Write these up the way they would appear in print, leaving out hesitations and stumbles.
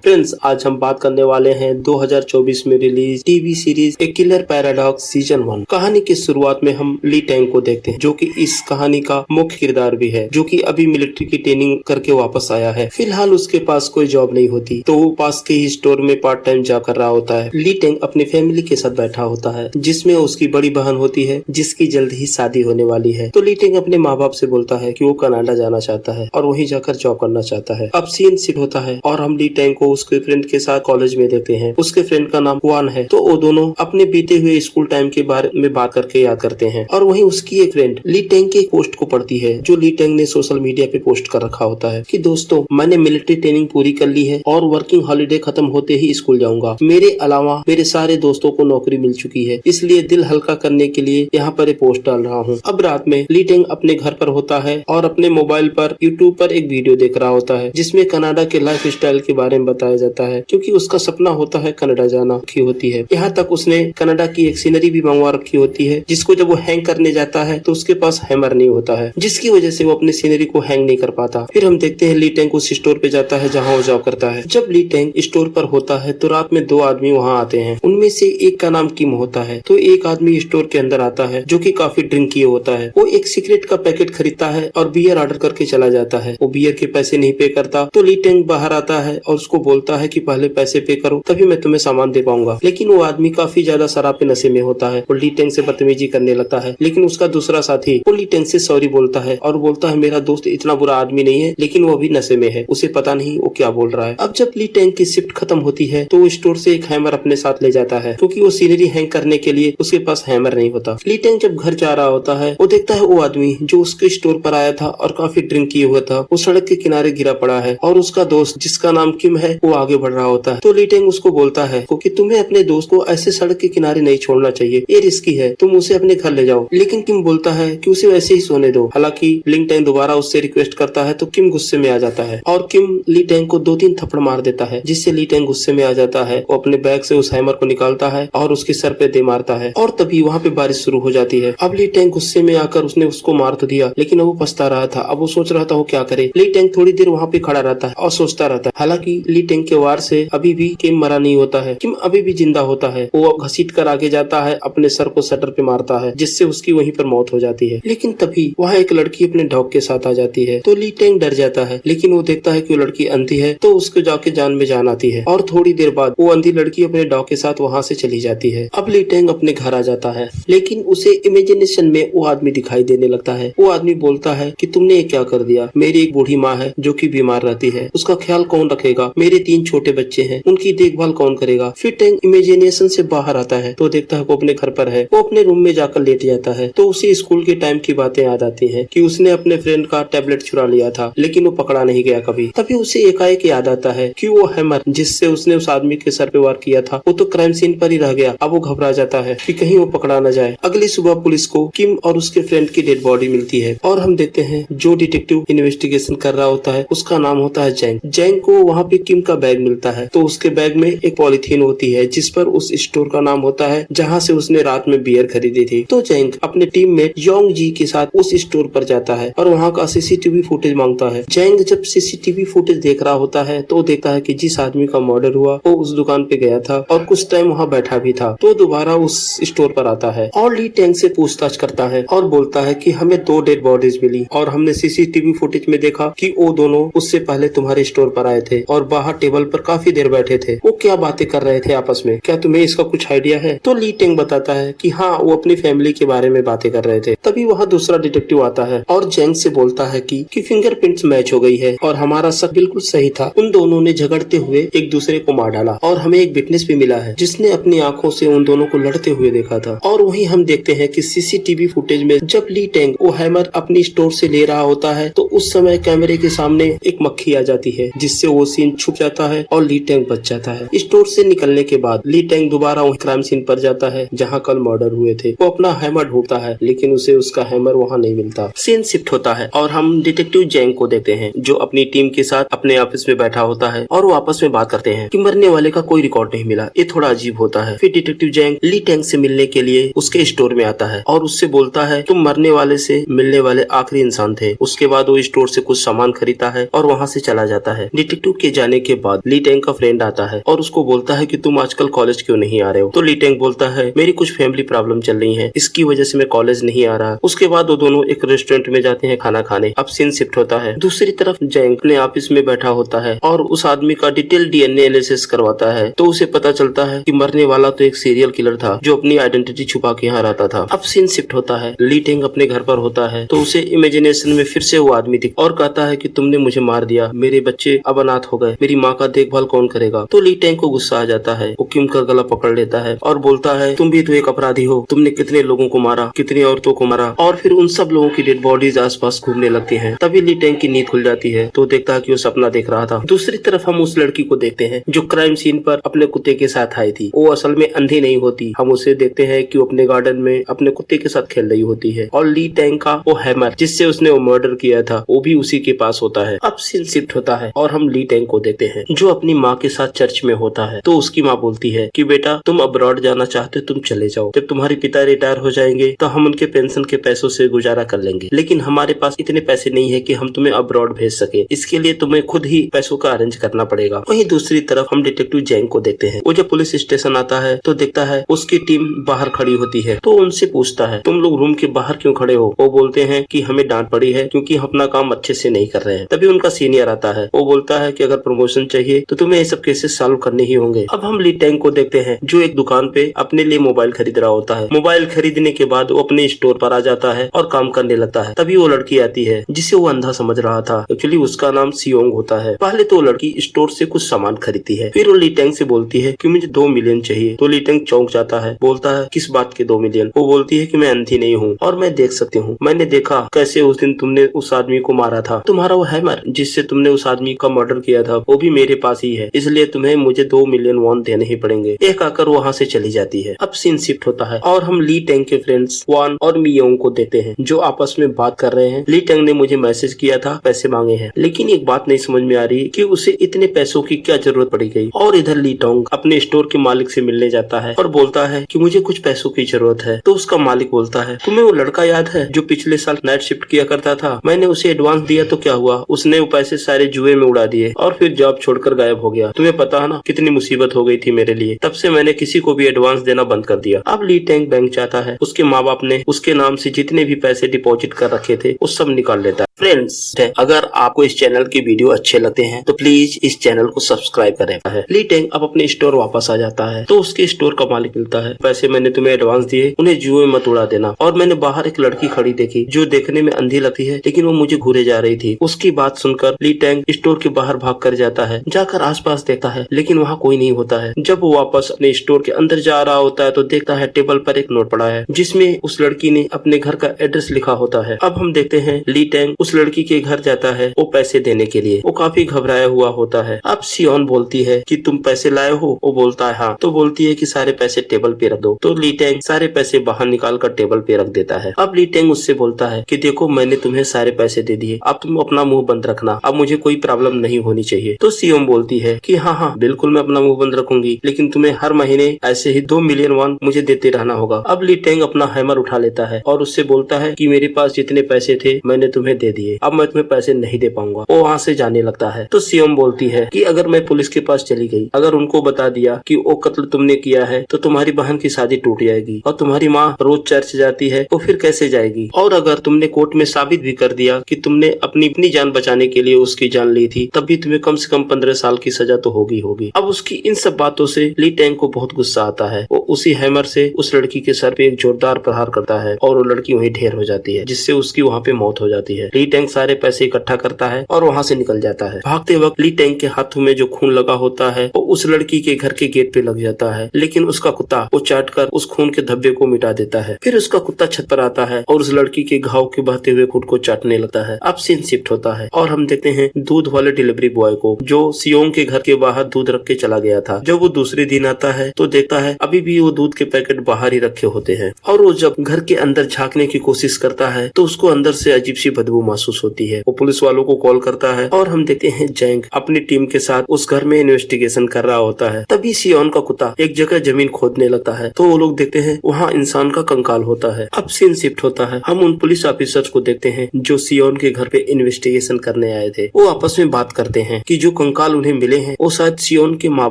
Friends, आज हम बात करने वाले हैं 2024 में release TV series a killer paradox season 1। कहानी की शुरुआत में हम ली टैंग को देखते हैं, जो कि इस कहानी का मुख्य किरदार भी है, जो कि अभी मिलिट्री की ट्रेनिंग करके वापस आया है। फिलहाल उसके पास कोई जॉब नहीं होती, तो वो पास के ही स्टोर में पार्ट टाइम जॉब कर रहा होता है। ली टैंग अपनी फैमिली के साथ बैठा होता है, जिसमें उसकी बड़ी बहन होती है, जिसकी जल्द ही शादी होने वाली है। तो ली टैंग अपने माँ बाप से बोलता है कि वो कनाडा जाना चाहता है और वहीं जाकर जॉब करना चाहता है। अब सीन शिफ्ट होता है और हम ली टैंग को उसके फ्रेंड के साथ कॉलेज में देखते हैं। उसके फ्रेंड का नाम हुआन है। तो वो दोनों अपने बीते हुए स्कूल टाइम के बारे में बात करके याद करते हैं। और वहीं उसकी एक फ्रेंड ली टैंग के पोस्ट को पढ़ती है, जो ली टैंग ने सोशल मीडिया पे पोस्ट कर रखा होता है कि दोस्तों, मैंने मिलिट्री ट्रेनिंग पूरी कर ली है और वर्किंग हॉलीडे खत्म होते ही स्कूल जाऊंगा। मेरे अलावा मेरे सारे दोस्तों को नौकरी मिल चुकी है, इसलिए दिल हल्का करने के लिए यहाँ पर एक पोस्ट डाल रहा हूँ। अब रात में ली टैंग अपने घर पर होता है और अपने मोबाइल पर यूट्यूब पर एक वीडियो देख रहा होता है, जिसमें कनाडा के लाइफ स्टाइल के बारे में बताया जाता है, क्योंकि उसका सपना होता है कनाडा जाना की होती है। यहाँ तक उसने कनाडा की एक सीनरी भी मंगवा रखी होती है, जिसको जब वो हैंग करने जाता है तो उसके पास हैमर नहीं होता है, जिसकी वजह से वो अपनी सीनरी को हैंग नहीं कर पाता। फिर हम देखते हैं ली टैंग उस स्टोर पे जाता है जहाँ वो जॉब करता है। जब ली टैंग स्टोर पर होता है तो रात में दो आदमी वहाँ आते हैं। उनमें से एक का नाम किम होता है। तो एक आदमी स्टोर के अंदर आता है, जो कि काफी ड्रिंक किए होता है। वो एक सिगरेट का पैकेट खरीदता है और बियर ऑर्डर करके चला जाता है। वो बियर के पैसे नहीं पे करता, तो ली टैंग बाहर आता है और उसको बोलता है कि पहले पैसे पे करो, तभी मैं तुम्हें सामान दे पाऊंगा। लेकिन वो आदमी काफी ज्यादा शराब के नशे में होता है और ली टैंग से बदतमीजी करने लगता है। लेकिन उसका दूसरा साथी वो ली टैंग से सॉरी बोलता है और बोलता है मेरा दोस्त इतना बुरा आदमी नहीं है, लेकिन वो अभी नशे में है, उसे पता नहीं वो क्या बोल रहा है। अब जब ली टैंग की शिफ्ट खत्म होती है तो वो स्टोर से एक हैमर अपने साथ ले जाता है, क्योंकि वो सीनरी हैंग करने के लिए उसके पास हैमर नहीं होता। ली टैंग जब घर जा रहा होता है, वो देखता है वो आदमी जो उसके स्टोर पर आया था और काफी ड्रिंक किए हुआ था, वो सड़क के किनारे गिरा पड़ा है और उसका दोस्त जिसका नाम किम है वो आगे बढ़ रहा होता है। तो ली टैंग उसको बोलता है कि तुम्हें अपने दोस्त को ऐसे सड़क के किनारे नहीं छोड़ना चाहिए, ये रिस्की है, तुम उसे अपने घर ले जाओ। लेकिन किम बोलता है कि उसे वैसे ही सोने दो। हालांकि ली टैंग दोबारा उससे रिक्वेस्ट करता है तो किम गुस्से में आ जाता है और किम ली टैंग को 2-3 थप्पड़ मार देता है, जिससे ली टैंग गुस्से में आ जाता है। वो अपने बैग से उस हैमर को निकालता है और उसके सर पे दे मारता है और तभी वहाँ पे बारिश शुरू हो जाती है। अब ली टैंग गुस्से में आकर उसने उसको मार तो दिया, लेकिन वो पछता रहा था। अब वो सोच रहा था वो क्या करे। ली टैंग थोड़ी देर वहाँ पे खड़ा रहता है और सोचता रहता है। हालांकि ली टैंग के वार से अभी भी किम मरा नहीं होता है, किम अभी भी जिंदा होता है। वो घसीट कर आगे जाता है, अपने सर को शटर पे मारता है, जिससे उसकी वहीं पर मौत हो जाती है। लेकिन तभी वहाँ एक लड़की अपने डॉग के साथ आ जाती है, तो ली टैंग डर जाता है। लेकिन वो देखता है कि वो लड़की अंधी है, तो उसको जाके जान में जान आती है और थोड़ी देर बाद वो अंधी लड़की अपने डॉग के साथ वहाँ से चली जाती है। अब ली टैंग अपने घर आ जाता है, लेकिन उसे इमेजिनेशन में वो आदमी दिखाई देने लगता है। वो आदमी बोलता है कि तुमने ये क्या कर दिया, मेरी एक बूढ़ी माँ है जो कि बीमार रहती है, उसका ख्याल कौन रखेगा, मेरे 3 छोटे बच्चे हैं, उनकी देखभाल कौन करेगा। फिर टैंग इमेजिनेशन से बाहर आता है तो देखता है वो अपने घर पर है। वो अपने रूम में जाकर लेट जाता है, तो उसे स्कूल के टाइम की बातें याद आती है कि उसने अपने फ्रेंड का टैबलेट चुरा लिया था, लेकिन वो पकड़ा नहीं गया कभी। तभी उसे एकाएक याद आता है कि वो हैमर जिससे उसने उस आदमी के सर पे वार किया था, वो तो क्राइम सीन पर ही रह गया। अब वो घबरा जाता है कि कहीं वो पकड़ा न जाए। अगली सुबह पुलिस को किम और उसके फ्रेंड की डेड बॉडी मिलती है और हम देखते हैं जो डिटेक्टिव इन्वेस्टिगेशन कर रहा होता है उसका नाम होता है जैंग। जैंग को वहाँ पे किम का बैग मिलता है, तो उसके बैग में एक पॉलिथीन होती है जिस पर उस स्टोर का नाम होता है जहाँ से उसने रात में बियर खरीदी थी। तो जैंग अपने टीममेट योंग जी के साथ उस स्टोर पर जाता है और वहाँ का सीसीटीवी फुटेज मांगता है। जैंग जब सीसीटीवी फुटेज देख रहा होता है तो देखता है कि जिस आदमी का मर्डर हुआ वो उस दुकान पे गया था और कुछ टाइम वहाँ बैठा भी था। तो दोबारा उस स्टोर पर आता है और ली टैंग से पूछताछ करता है और बोलता है कि हमें 2 डेड बॉडीज मिली और हमने सीसीटीवी फुटेज में देखा कि वो दोनों उससे पहले तुम्हारे स्टोर पर आए थे और बाहर टेबल पर काफी देर बैठे थे। वो क्या बातें कर रहे थे आपस में, क्या तुम्हें इसका कुछ आइडिया है? तो ली टैंग बताता है कि हाँ, वो अपनी फैमिली के बारे में बातें कर रहे थे। तभी वहाँ दूसरा डिटेक्टिव आता है और जैंग से बोलता है कि फिंगरप्रिंट्स मैच हो गई है और हमारा शक बिल्कुल सही था। उन दोनों ने झगड़ते हुए एक दूसरे को मार डाला और हमें एक विटनेस भी मिला है जिसने अपनी आंखों से उन दोनों को लड़ते हुए देखा था। और वहीं हम देखते हैं कि सीसीटीवी फुटेज में जब ली टैंग वो हैमर अपनी स्टोर से ले रहा होता है तो उस समय कैमरे के सामने एक मक्खी आ जाती है, जिससे वो सीन छुप जाता है और ली टैंग बच जाता है। स्टोर से निकलने के बाद ली टैंग दोबारा वही क्राइम सीन पर जाता है जहाँ कल मर्डर हुए थे। वो अपना हैमर ढूंढता है, लेकिन उसे उसका हैमर वहाँ नहीं मिलता। सीन शिफ्ट होता है और हम डिटेक्टिव जैंग को देखते हैं, जो अपनी टीम के साथ अपने ऑफिस में बैठा होता है और वो आपस में बात करते हैं कि मरने वाले का कोई रिकॉर्ड नहीं मिला। ये थोड़ा अजीब होता है। फिर डिटेक्टिव जैंग ली टैंग से मिलने के लिए उसके स्टोर में आता है और उससे बोलता है तुम मरने वाले से मिलने वाले आखिरी इंसान थे। उसके बाद वो स्टोर से कुछ सामान खरीदता है और वहाँ से चला जाता है। डिटेक्टिव के जाने के के बाद ली टेंग का फ्रेंड आता है और उसको बोलता है कि तुम आजकल कॉलेज क्यों नहीं आ रहे हो। तो ली टेंग बोलता है मेरी कुछ फैमिली प्रॉब्लम चल रही है, इसकी वजह से मैं कॉलेज नहीं आ रहा। उसके बाद वो दोनों एक रेस्टोरेंट में जाते हैं खाना खाने। अब सीन शिफ्ट होता है, दूसरी तरफ जैंग अपने ऑफिस में बैठा होता है और उस आदमी का डिटेल डीएनए एनालिसिस करवाता है। तो उसे पता चलता है कि मरने वाला तो एक सीरियल किलर था जो अपनी आइडेंटिटी छुपा के यहाँ रहता था। अब सीन शिफ्ट होता है, ली टेंग अपने घर पर होता है तो उसे इमेजिनेशन में फिर से वो आदमी दिख और कहता है कि तुमने मुझे मार दिया, मेरे बच्चे अब अनाथ हो गए, मेरी माँ का देखभाल कौन करेगा। तो ली टेंग को गुस्सा आ जाता है, वो किम का गला पकड़ लेता है और बोलता है तुम भी तो एक अपराधी हो, तुमने कितने लोगों को मारा, कितनी औरतों को मारा। और फिर उन सब लोगों की डेड बॉडीज आसपास घूमने लगती हैं। तभी ली टेंग की नींद खुल जाती है तो देखता है कि वो सपना देख रहा था। दूसरी तरफ हम उस लड़की को देखते हैं जो क्राइम सीन पर अपने कुत्ते के साथ आई थी। वो असल में अंधी नहीं होती, हम उसे देखते हैं कि वो अपने गार्डन में अपने कुत्ते के साथ खेल रही होती है और ली टेंग का वो हैमर जिससे उसने वो मर्डर किया था वो भी उसी के पास होता है। अब सीन शिफ्ट होता है और हम ली टेंग को देखते हैं जो अपनी माँ के साथ चर्च में होता है। तो उसकी माँ बोलती है कि बेटा तुम अब्रॉड जाना चाहते तुम चले जाओ, जब तुम्हारे पिता रिटायर हो जाएंगे तो हम उनके पेंशन के पैसों से गुजारा कर लेंगे, लेकिन हमारे पास इतने पैसे नहीं है कि हम तुम्हें अब्रॉड भेज सके, इसके लिए तुम्हें खुद ही पैसों का अरेंज करना पड़ेगा। वहीं दूसरी तरफ हम डिटेक्टिव जैंग को देखते हैं। वो जब पुलिस स्टेशन आता है तो देखता है उसकी टीम बाहर खड़ी होती है। तो उनसे पूछता है तुम लोग रूम के बाहर क्यों खड़े हो। वो बोलते हैं कि हमें डांट पड़ी है क्योंकि हम अपना काम अच्छे से नहीं कर रहे हैं। तभी उनका सीनियर आता है, वो बोलता है कि अगर प्रमोशन चाहिए तो तुम्हें ये सब केसेस सॉल्व करने ही होंगे। अब हम ली टेंग को देखते हैं जो एक दुकान पे अपने लिए मोबाइल खरीद रहा होता है। मोबाइल खरीदने के बाद वो अपने स्टोर पर आ जाता है और काम करने लगता है। तभी वो लड़की आती है जिसे वो अंधा समझ रहा था, एक्चुअली उसका नाम सियोंग होता है। पहले तो वो लड़की स्टोर से कुछ सामान खरीदती है, फिर वो ली टेंग से बोलती है कि मुझे 2 मिलियन चाहिए। तो ली टेंग चौंक जाता है, बोलता है किस बात के 2 मिलियन। वो बोलती है कि मैं अंधी नहीं हूँ और मैं देख सकती हूँ, मैंने देखा कैसे उस दिन तुमने उस आदमी को मारा था, तुम्हारा वो हैमर जिससे तुमने उस आदमी का मर्डर किया था वो भी मेरे पास ही है, इसलिए तुम्हें मुझे 2 मिलियन वॉन देने ही पड़ेंगे। एक आकर वहाँ से चली जाती है। अब सीन शिफ्ट होता है और हम ली टेंग के फ्रेंड्स वान और मियोंग को देखते हैं जो आपस में बात कर रहे हैं। ली टेंग ने मुझे मैसेज किया था, पैसे मांगे हैं, लेकिन एक बात नहीं समझ में आ रही कि उसे इतने पैसों की क्या जरूरत पड़ी गई। और इधर ली टेंग अपने स्टोर के मालिक से मिलने जाता है और बोलता है कि मुझे कुछ पैसों की जरूरत है। तो उसका मालिक बोलता है तुम्हें वो लड़का याद है जो पिछले साल नाइट शिफ्ट किया करता था, मैंने उसे एडवांस दिया तो क्या हुआ, उसने वो पैसे सारे जुए में उड़ा दिए और फिर जॉब छोड़कर गायब हो गया। तुम्हें पता है ना कितनी मुसीबत हो गई थी मेरे लिए, तब से मैंने किसी को भी एडवांस देना बंद कर दिया। अब ली टेंग बैंक चाहता है, उसके माँ बाप ने उसके नाम से जितने भी पैसे डिपॉजिट कर रखे थे वो सब निकाल लेता है। फ्रेंड्स, अगर आपको इस चैनल की वीडियो अच्छे लगते हैं तो प्लीज इस चैनल को सब्सक्राइब करें। ली टेंग अब अपने स्टोर वापस आ जाता है तो उसके स्टोर का मालिक मिलता है, पैसे मैंने तुम्हें एडवांस दिए, उन्हें जुए मत उड़ा देना। और मैंने बाहर एक लड़की खड़ी देखी जो देखने में अंधी लगती है लेकिन वो मुझे घूरे जा रही थी। उसकी बात सुनकर ली टेंग स्टोर के बाहर भाग कर जाता है, जाकर आसपास देखता है लेकिन वहाँ कोई नहीं होता है। जब वो वापस अपने स्टोर के अंदर जा रहा होता है तो देखता है टेबल पर एक नोट पड़ा है जिसमें उस लड़की ने अपने घर का एड्रेस लिखा होता है। अब हम देखते हैं ली टेंग उस लड़की के घर जाता है वो पैसे देने के लिए। वो काफी घबराया हुआ होता है। अब सियोन बोलती है कि तुम पैसे लाए हो। वो बोलता है हाँ। तो बोलती है कि सारे पैसे टेबल पे रख दो। तो ली टेंग सारे पैसे बाहर निकाल कर टेबल पे रख देता है। अब ली टेंग उससे बोलता है कि देखो मैंने तुम्हें सारे पैसे दे दिए, अब तुम अपना मुंह बंद रखना, अब मुझे कोई प्रॉब्लम नहीं होनी चाहिए। तो सियोन बोलती है कि हाँ हाँ बिल्कुल मैं अपना मुंह बंद रखूंगी, लेकिन तुम्हें हर महीने ऐसे ही 2 मिलियन वॉन मुझे देते रहना होगा। अब ली टेंग अपना हैमर उठा लेता है और उससे बोलता है कि मेरे पास जितने पैसे थे मैंने तुम्हें दे दिए, अब मैं तुम्हें पैसे नहीं दे पाऊंगा। वो वहाँ से जाने लगता है। तो सियोन बोलती है कि अगर मैं पुलिस के पास चली गई, अगर उनको बता दिया कि वो कत्ल तुमने किया है तो तुम्हारी बहन की शादी टूट जाएगी और तुम्हारी माँ रोज चर्च जाती है तो फिर कैसे जाएगी, और अगर तुमने कोर्ट में साबित भी कर दिया कि तुमने अपनी जान बचाने के लिए उसकी जान ली थी तब भी तुम्हें कम से कम 15 साल की सजा तो होगी। अब उसकी इन सब बातों से ली टेंग को बहुत गुस्सा आता है। वो उसी हैमर से उस लड़की के सर पे एक जोरदार प्रहार करता है और वो लड़की वहीं ढेर हो जाती है जिससे उसकी वहाँ पे मौत हो जाती है। ली टेंग सारे पैसे इकट्ठा करता है और वहाँ से निकल जाता है। भागते वक्त ली टेंग के हाथों में जो खून लगा होता है वो उस लड़की के घर के गेट पे लग जाता है, लेकिन उसका कुत्ता वो चाट कर उस खून के धब्बे को मिटा देता है। फिर उसका कुत्ता छत पर आता है और उस लड़की के घाव के बहते हुए खून को चाटने लगता है। अब सीन शिफ्ट होता है और हम देखते हैं दूध वाले डिलीवरी बॉय को जो सियोंग के घर के बाहर दूध रख के चला गया था। जब वो दूसरे दिन आता है तो देखता है अभी भी वो दूध के पैकेट बाहर ही रखे होते हैं और वो जब घर के अंदर झांकने की कोशिश करता है तो उसको अंदर से अजीब सी बदबू महसूस होती है। वो पुलिस वालों को कॉल करता है और हम देखते हैं जैंग अपनी टीम के साथ उस घर में इन्वेस्टिगेशन कर रहा होता है। तभी सियोन का कुत्ता एक जगह जमीन खोदने लगता है तो वो लोग देखते हैं वहाँ इंसान का कंकाल होता है। अब सीन शिफ्ट होता है, हम उन पुलिस ऑफिसर्स को देखते हैं जो सियोन के घर पे इन्वेस्टिगेशन करने आए थे। वो आपस में बात करते हैं कि जो कंकाल उन्हें मिले हैं वो शायद सियोन के माँ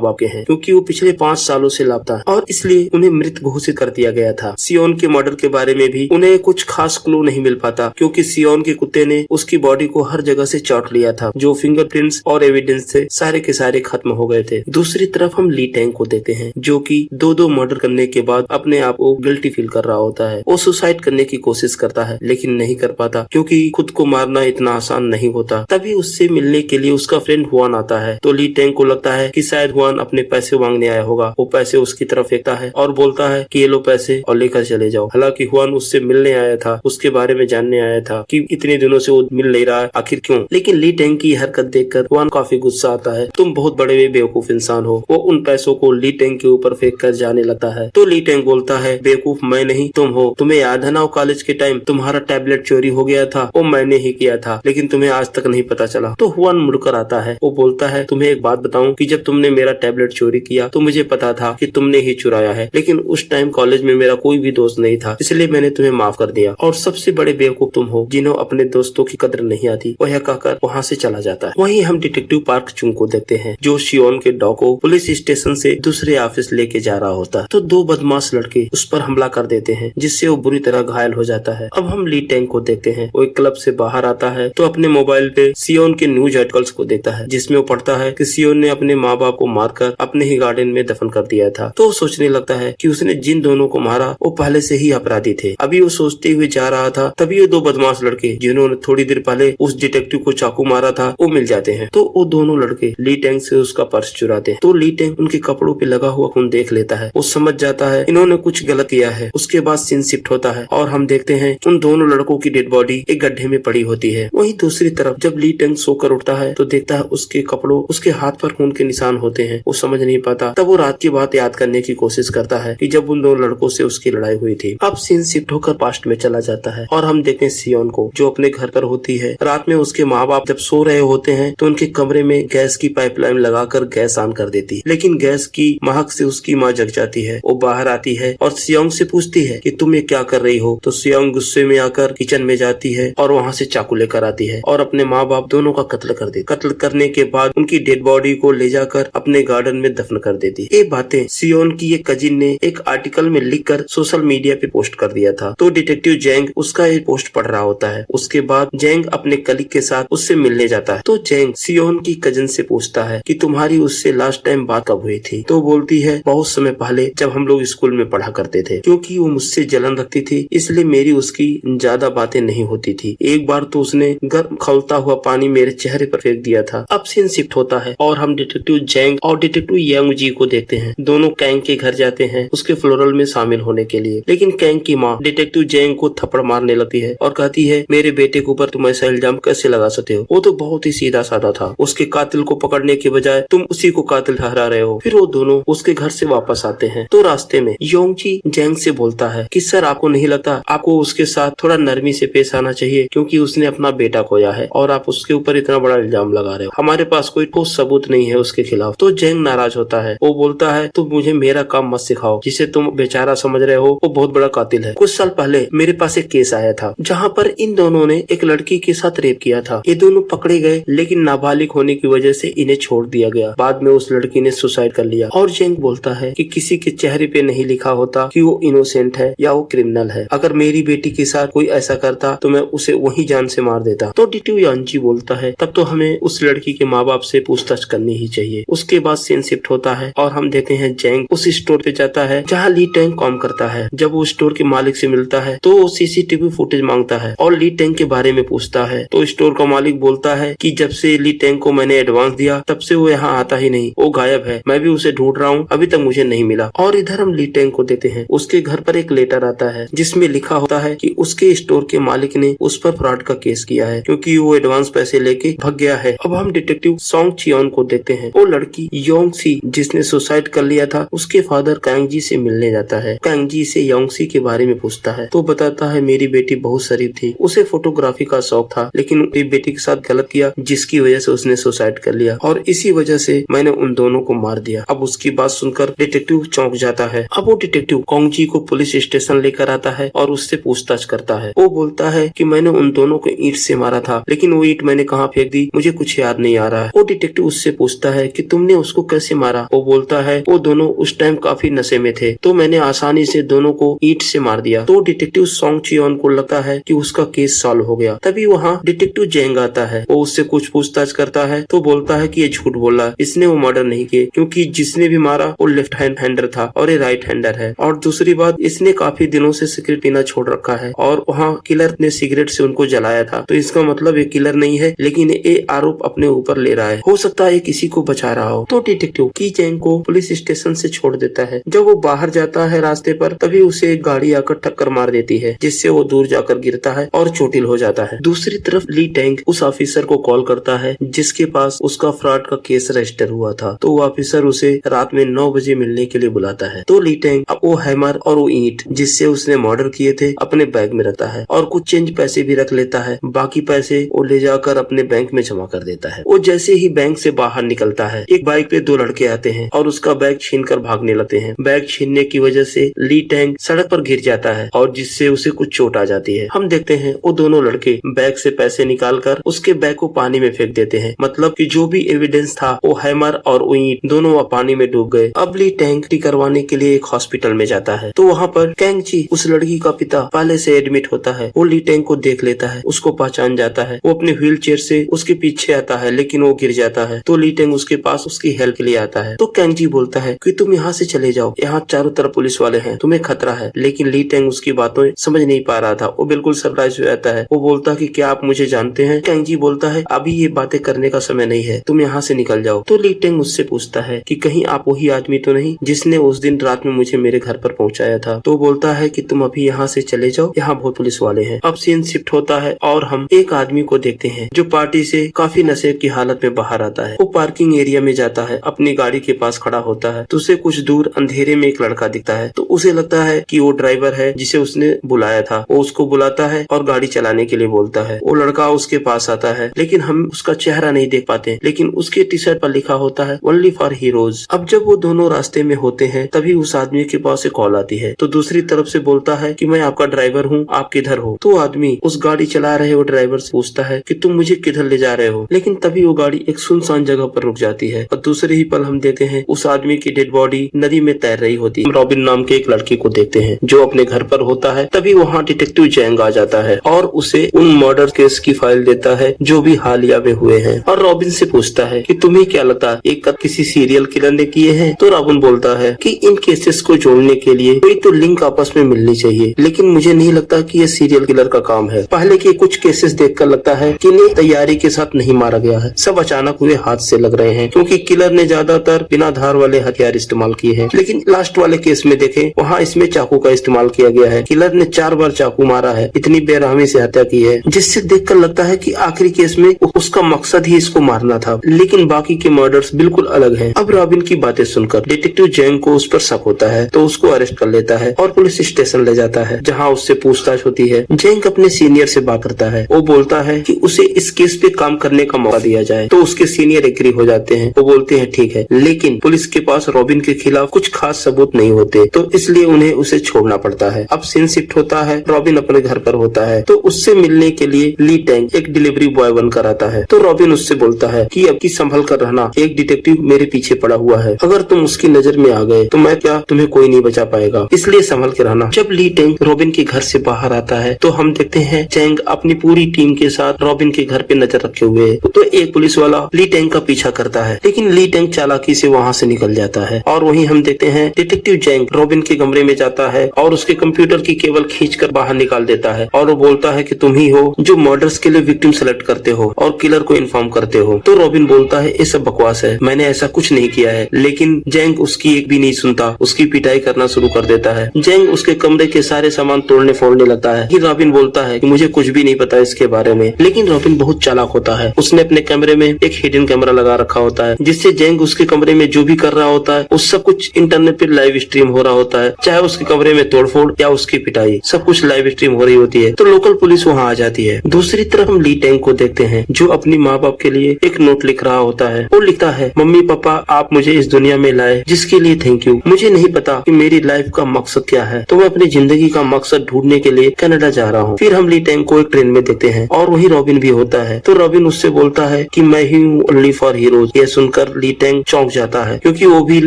बाप के हैं, क्योंकि वो पिछले 5 सालों से लापता है और इसलिए उन्हें मृत घोषित कर दिया गया था। सियोन के मर्डर के बारे में भी उन्हें कुछ खास क्लू नहीं मिल पाता, क्योंकि सियोन के कुत्ते ने उसकी बॉडी को हर जगह से चाट लिया था। जो फिंगरप्रिंट्स और एविडेंस थे सारे के सारे खत्म हो गए थे। दूसरी तरफ हम ली टैंग को देखते हैं, जो कि दो मर्डर करने के बाद अपने आप को गिल्टी फील कर रहा होता है। वो सुसाइड करने की कोशिश करता है लेकिन नहीं कर पाता, क्योंकि खुद को मारना इतना आसान नहीं होता। तभी उससे मिलने के लिए उसका फ्रेंड हुआन आता है। तो ली टैंग को लगता है कि शायद हुआन अपने पैसे मांगने आया होगा। वो पैसे उसकी तरफ फेंकता है और बोलता है कि ये लो पैसे और लेकर चले जाओ। हालांकि हुआन उससे मिलने आया था, उसके बारे में जानने आया था कि इतने दिनों से वो मिल नहीं रहा है, आखिर क्यों। लेकिन ली टैंग की हरकत देखकर हुआन काफी गुस्सा आता है। तुम बहुत बड़े बेवकूफ इंसान हो। वो उन पैसों को ली टैंग के ऊपर फेंक कर जाने लगता है। तो ली टैंग बोलता है, बेवकूफ मैं नहीं तुम हो। तुम्हें याद है ना कॉलेज के टाइम तुम्हारा टैबलेट चोरी हो गया था, वो मैंने ही किया था, लेकिन तुम्हें आज तक नहीं पता चला। तो हुआन मुड़कर आता है। वो बोलता है, तुम्हें एक बात बताऊं कि जब तुमने मेरा टैबलेट चोरी किया तो मुझे पता था कि तुमने ही चुराया है, लेकिन उस टाइम कॉलेज में मेरा कोई भी दोस्त नहीं था, इसलिए मैंने तुम्हें माफ कर दिया। और सबसे बड़े बेवकूफ तुम हो जिन्हों अपने दोस्तों की कदर नहीं आती। वह कहकर वहाँ से चला जाता है। वहीं हम डिटेक्टिव पार्क चुंग को देखते हैं, जो सियोन के डॉग को पुलिस स्टेशन से दूसरे ऑफिस लेके जा रहा होता है। तो 2 बदमाश लड़के उस पर हमला कर देते हैं, जिससे वो बुरी तरह घायल हो जाता है। अब हम ली टैंग को देखते हैं। वो एक क्लब से बाहर आता है तो अपने मोबाइल पे सियोन के न्यूज आर्टिकल्स को देखता है, जिसमें वो पढ़ता है कि सियोन ने अपने माँ बाप को मारकर अपने ही गार्डन में दफन कर दिया था। तो वो सोचने लगता है कि उसने जिन दोनों को मारा वो पहले से ही अपराधी थे। अभी वो सोचते हुए जा रहा था, तभी वो 2 बदमाश लड़के जिन्होंने थोड़ी देर पहले उस डिटेक्टिव को चाकू मारा था वो मिल जाते हैं। तो वो दोनों लड़के ली टैंग से उसका पर्स चुराते हैं। तो ली टैंग उनके कपड़ों पे लगा हुआ खून देख लेता है। वो समझ जाता है इन्होंने कुछ गलत किया है। उसके बाद सीन शिफ्ट होता है और हम देखते हैं उन दोनों लड़कों की डेड बॉडी एक गड्ढे में पड़ी होती है। वहीं दूसरी तरफ जब ली टैंग सोकर उठता है तो देखता है उसके कपड़ों, उसके हाथ पर खून के निशान होते हैं। वो समझ नहीं पाता। तब वो रात की बात याद करने की कोशिश करता है कि जब उन दोनों लड़कों से उसकी लड़ाई हुई थी। अब सीन शिफ्ट होकर पास्ट में चला जाता है और हम देखते हैं सियोन को, जो अपने घर पर होती है। रात में उसके माँ बाप जब सो रहे होते हैं तो उनके कमरे में गैस की पाइपलाइन लगाकर गैस ऑन कर देती है, लेकिन गैस की महक से उसकी माँ जग जाती है। वो बाहर आती है और सियोंग से पूछती है कि तुम ये क्या कर रही हो। तो सियोंग गुस्से में आकर किचन में जाती है और वहाँ से चाकू लेकर आती है और अपने माँ बाप दोनों का कत्ल कर देती। कत्ल करने के बाद उनकी डेड बॉडी को ले जाकर अपने गार्डन में दफन कर देती। ये बातें सियोन की एक कजिन ने एक आर्टिकल में लिखकर सोशल मीडिया पे पोस्ट कर दिया था। तो डिटेक्टिव जेंग उसका ये पोस्ट पढ़ रहा होता है। उसके बाद जेंग अपने कलीग के साथ उससे मिलने जाता है। तो जेंग सियोन की कजिन से पूछता है कि तुम्हारी उससे लास्ट टाइम बात कब हुई थी। तो बोलती है बहुत समय पहले, जब हम लोग स्कूल में पढ़ा करते थे। क्योंकि वो मुझसे जलन रखती थी इसलिए मेरी उसकी ज्यादा बातें नहीं होती थी। एक बार तो उसने गर्म खौलता हुआ पानी मेरे चेहरे पर फेंक दिया था। अब सीन शिफ्ट होता है और हम डिटेक्टिव जेंग और डिटेक्टिव यांग जी को देखते हैं। दोनों कैंग के घर जाते हैं उसके फ्लोरल में शामिल होने के लिए। लेकिन कैंग की माँ डिटेक्टिव जेंग को थप्पड़ मारने लगती है और कहती है मेरे बेटे के ऊपर तुम ऐसा इल्जाम कैसे लगा सकते हो। वो तो बहुत ही सीधा साधा था। उसके कातिल को पकड़ने के बजाय तुम उसी को कातिल ठहरा रहे हो। फिर वो दोनों उसके घर से वापस आते हैं। तो रास्ते में योंगजी जेंग से बोलता है कि सर आपको नहीं लगता आपको उसके साथ थोड़ा नरमी से पेश आना चाहिए, क्योंकि उसने अपना बेटा खोया है और आप उसके ऊपर इतना बड़ा इल्जाम लगा रहे हो। हमारे पास कोई ठोस सबूत नहीं है उसके खिलाफ। तो जेंग नाराज होता है। वो बोलता है तुम मुझे मेरा काम मत सिखाओ। जिसे तुम बेचारा समझ रहे हो वो बहुत बड़ा कातिल है। कुछ साल पहले मेरे पास एक केस आया था जहाँ पर इन दोनों ने एक लड़की के साथ रेप किया था। ये दोनों पकड़े गए लेकिन नाबालिग होने की वजह से इन्हें छोड़ दिया गया। बाद में उस लड़की ने सुसाइड कर लिया। और जेंग बोलता है कि किसी के चेहरे पे नहीं लिखा होता कि वो इनोसेंट है या वो क्रिमिनल है। अगर मेरी बेटी के साथ कोई ऐसा करता तो मैं उसे वही जान से मार देता। तो डिटेक्टिव यांजी बोलता है तब तो हमें उस लड़की के माँ बाप से पूछताछ करनी ही चाहिए। उसके बाद सीन शिफ्ट होता है और हम देखते हैं जेंग उस स्टोर पे जाता है जहाँ ली टैंग काम करता है। जब वो स्टोर के मालिक से मिलता है तो वो सीसीटीवी फुटेज मांगता है और ली टैंग के बारे में पूछता है। तो स्टोर का मालिक बोलता है कि जब से ली टैंग को मैंने एडवांस दिया तब से वो यहाँ आता ही नहीं, वो गायब है। मैं भी उसे ढूंढ रहा हूँ, अभी तक मुझे नहीं मिला। और इधर हम ली टैंग को देते हैं। उसके घर पर एक लेटर आता है जिसमें लिखा होता है कि उसके स्टोर के मालिक ने उस पर फ्रॉड का केस किया है क्योंकि वो एडवांस पैसे लेके भाग गया है। अब हम डिटेक्टिव सोंग चियोन को देखते हैं। वो लड़की योंग सी जिसने सुसाइड कर लिया था उसके फादर कैंग जी से मिलने जाता है। कैंग जी से योंग सी के बारे में पूछता है तो बताता है मेरी बेटी बहुत शरीफ थी, उसे फोटोग्राफी का शौक था, लेकिन मेरी बेटी के साथ गलत किया जिसकी वजह से उसने सुसाइड कर लिया और इसी वजह से मैंने उन दोनों को मार दिया। अब उसकी बात सुनकर डिटेक्टिव चौंक जाता है। अब वो डिटेक्टिव कोंग जी को पुलिस स्टेशन लेकर आता है और उससे पूछताछ करता है। वो बोलता है कि मैंने उन दोनों को ईंट से मारा था, लेकिन वो ईंट मैंने कहाँ फेंक दी मुझे कुछ याद नहीं आ रहा है। वो डिटेक्टिव उससे पूछता है कि तुमने उसको कैसे मारा। वो बोलता है वो दोनों उस टाइम काफी नशे में थे, तो मैंने आसानी से दोनों को ईंट से मार दिया। तो डिटेक्टिव सोंग चियोन को लगता है कि उसका केस सॉल्व हो गया। तभी वहाँ डिटेक्टिव जेंग आता है। वो उससे कुछ पूछताछ करता है तो बोलता है कि ये झूठ बोल रहा है, इसने वो मर्डर नहीं किए, क्योंकि जिसने भी मारा वो लेफ्ट हैंडर था और ये राइट हैंडर है। और दूसरी बात, इसने काफी दिनों से सिगरेट पीना छोड़ रखा है और वहाँ किलर ने सिगरेट से उनको जलाया था। तो इसका मतलब ये किलर नहीं है, लेकिन ये आरोप अपने ऊपर ले रहा है। हो सकता है किसी को बचा रहा हो। तो डिटेक्टिव की जेंग को पुलिस स्टेशन से छोड़ देता है। जब वो बाहर जाता है रास्ते पर, तभी उसे एक गाड़ी आकर टक्कर मार देती है, जिससे वो दूर जाकर गिरता है और चोटिल हो जाता है। दूसरी तरफ ली टैंग उस ऑफिसर को कॉल करता है जिसके पास उसका फ्रॉड का केस रजिस्टर हुआ था। तो वो ऑफिसर उसे रात में 9 बजे मिलने के लिए बुलाता है। तो ली टैंग अब वो हैमर और वो ईंट जिससे उसने मर्डर किए थे अपने बैग में रखता है और कुछ चेंज पैसे भी रख लेता है। बाकी पैसे वो ले जाकर अपने बैंक में जमा कर देता है। वो जैसे ही बैंक से बाहर निकलता है, एक बाइक पे 2 लड़के आते हैं और उसका बैग छीनकर भागने लगते हैं। बैग छीनने की वजह से ली टैंग सड़क पर गिर जाता है और जिससे उसे कुछ चोट आ जाती है। हम देखते हैं वो दोनों लड़के बैग से पैसे निकालकर उसके बैग को पानी में फेंक देते हैं। मतलब कि जो भी एविडेंस था वो हैमर और ईंट दोनों पानी में डूब गए। अब ली टैंग करवाने के लिए एक हॉस्पिटल में जाता है। तो वहाँ पर कैंग ची, उस लड़की का पिता, पहले से एडमिट होता है। वो ली टैंग को देख लेता है, उसको पहचान जाता है। वो अपने व्हील चेयर से उसके पीछे आता है, लेकिन वो गिर जाता है। तो ली टैंग उसके पास उसकी हेल्प के लिए आता है। तो कैंग जी बोलता है कि तुम यहाँ से चले जाओ, यहाँ चारों तरफ पुलिस वाले हैं, तुम्हें खतरा है। लेकिन ली टैंग उसकी बातों समझ नहीं पा रहा था। वो बिल्कुल सरप्राइज हो जाता है। वो बोलता है कि क्या आप मुझे जानते हैं? कैंग जी बोलता है अभी ये बातें करने का समय नहीं है, तुम यहाँ से निकल जाओ। तो ली टैंग उससे पूछता है कि कहीं आप वही आदमी तो नहीं जिसने उस दिन रात में मुझे मेरे घर पर पहुँचाया था? तो बोलता है कि तुम अभी यहाँ से चले जाओ, यहाँ बहुत पुलिस वाले हैं। अब सीन शिफ्ट होता है और हम एक आदमी को देखते हैं जो पार्टी से काफी नशे की हालत में बाहर आता है। वो पार्किंग एरिया में जाता है, अपनी गाड़ी के पास खड़ा होता है। तो उसे कुछ दूर अंधेरे में एक लड़का दिखता है। तो उसे लगता है कि वो ड्राइवर है जिसे उसने बुलाया था। वो उसको बुलाता है और गाड़ी चलाने के लिए बोलता है। वो लड़का उसके पास आता है, लेकिन हम उसका चेहरा नहीं देख पाते, लेकिन उसके टी शर्ट पर लिखा होता है ओनली फॉर हीरोज। अब जब वो दोनों रास्ते में होते हैं, तभी उस आदमी के पास एक कॉल आती है। तो दूसरी तरफ से बोलता है कि मैं आपका ड्राइवर हूँ, आप किधर हो? तो आदमी उस गाड़ी चला रहे वो ड्राइवर से पूछता है कि तुम मुझे किधर ले जा रहे हो? लेकिन तभी वो गाड़ी एक सुनसान जगह पर रुक जाती है और दूसरे ही पल हम देखते हैं उस आदमी की डेड बॉडी नदी में तैर रही होती है। रॉबिन नाम के एक लड़के को देखते हैं जो अपने घर पर होता है। तभी वहाँ डिटेक्टिव जेंग आ जाता है और उसे उन मर्डर केस की फाइल देता है जो भी हालिया में हुए हैं। और रॉबिन से पूछता है कि तुम्हें क्या लगता है एक किसी सीरियल किलर ने किए हैं? तो रॉबिन बोलता है कि इन केसेस को जोड़ने के लिए कोई तो लिंक आपस में मिलनी चाहिए, लेकिन मुझे नहीं लगता कि ये सीरियल किलर का काम है। पहले के कुछ केसेस देखकर लगता है कि इन्हें तैयारी के साथ नहीं मारा गया है, सब अचानक हुए हाथ से लग रहे हैं, क्योंकि किलर ने ज्यादातर बिना धार वाले हथियार इस्तेमाल किए हैं। लेकिन लास्ट वाले केस में देखें, वहाँ इसमें चाकू का इस्तेमाल किया गया है। किलर ने 4 बार चाकू मारा है, इतनी बेरहमी से हत्या की है, जिससे देखकर लगता है कि आखिरी केस में उसका मकसद ही इसको मारना था। लेकिन बाकी के मर्डर्स बिल्कुल अलग हैं। अब रॉबिन की बातें सुनकर डिटेक्टिव जेंग को उस पर शक होता है, तो उसको अरेस्ट कर लेता है और पुलिस स्टेशन ले जाता है, जहाँ उससे पूछताछ होती है। जेंग अपने सीनियर से बात करता है। वो बोलता है कि उसे इस केस पे काम करने का मौका दिया जाए। तो उसके सीनियर एग्री हो जाते हैं। वो बोलते हैं ठीक है, लेकिन पुलिस के पास रॉबिन के खिलाफ कुछ खास सबूत नहीं होते, तो इसलिए उन्हें उसे छोड़ना पड़ता है। अब सीन शिफ्ट होता है, रॉबिन अपने घर पर होता है। तो उससे मिलने के लिए ली टैंग एक डिलीवरी बॉय बनकर आता है। तो रॉबिन उससे बोलता है कि अब की संभल कर रहना, एक डिटेक्टिव मेरे पीछे पड़ा हुआ है, अगर तुम उसकी नजर में आ गए तो मैं क्या, तुम्हें कोई नहीं बचा पाएगा, इसलिए संभल के रहना। जब ली टैंग रॉबिन के घर से बाहर आता है, तो हम देखते हैं चैंग अपनी पूरी टीम के साथ रॉबिन के घर पे नजर रखे हुए है। तो एक पुलिस वाला ली टैंग का पीछा करता है, लेकिन ली टैंग चालाकी से वहाँ से निकल जाता है। और वहीं हम देखते हैं डिटेक्टिव जेंग रॉबिन के कमरे में जाता है और उसके कंप्यूटर की केबल खींचकर बाहर निकाल देता है और वो बोलता है कि तुम ही हो जो मर्डर्स के लिए विक्टिम सेलेक्ट करते हो और किलर को इन्फॉर्म करते हो। तो रॉबिन बोलता है ये सब बकवास है, मैंने ऐसा कुछ नहीं किया है। लेकिन जेंग उसकी एक भी नहीं सुनता, उसकी पिटाई करना शुरू कर देता है। जेंग उसके कमरे के सारे सामान तोड़ने फोड़ने लगता है। फिर रॉबिन बोलता है कि मुझे कुछ भी नहीं पता इसके बारे में। लेकिन रॉबिन बहुत चालाक होता है, उसने अपने कमरे में एक हिडन कैमरा लगा रखा होता है, जिससे जेंग उसके कमरे में जो भी कर रहा होता है उस सब कुछ इंटरनेट पे लाइव स्ट्रीम हो रहा होता है, चाहे उसके कमरे में तोड़फोड़ या उसकी पिटाई, सब कुछ लाइव स्ट्रीम हो रही होती है। तो लोकल पुलिस वहाँ आ जाती है। दूसरी तरफ हम ली टैंग को देखते हैं जो अपनी माँ बाप के लिए एक नोट लिख रहा होता है। वो लिखता है, मम्मी पापा आप मुझे इस दुनिया में लाए जिसके लिए थैंक यू। मुझे नहीं पता कि मेरी लाइफ का मकसद क्या है, तो मैं अपनी जिंदगी का मकसद ढूंढने के लिए कनाडा जा रहा हूँ। फिर हम ली टैंग को एक ट्रेन में देखते हैं और वही रॉबिन भी होता है। तो रॉबिन उससे बोलता है कि मैं ही हूँ ओनली फॉर हीरोज। यह सुनकर ली टैंग चौंक जाता है क्योंकि वो भी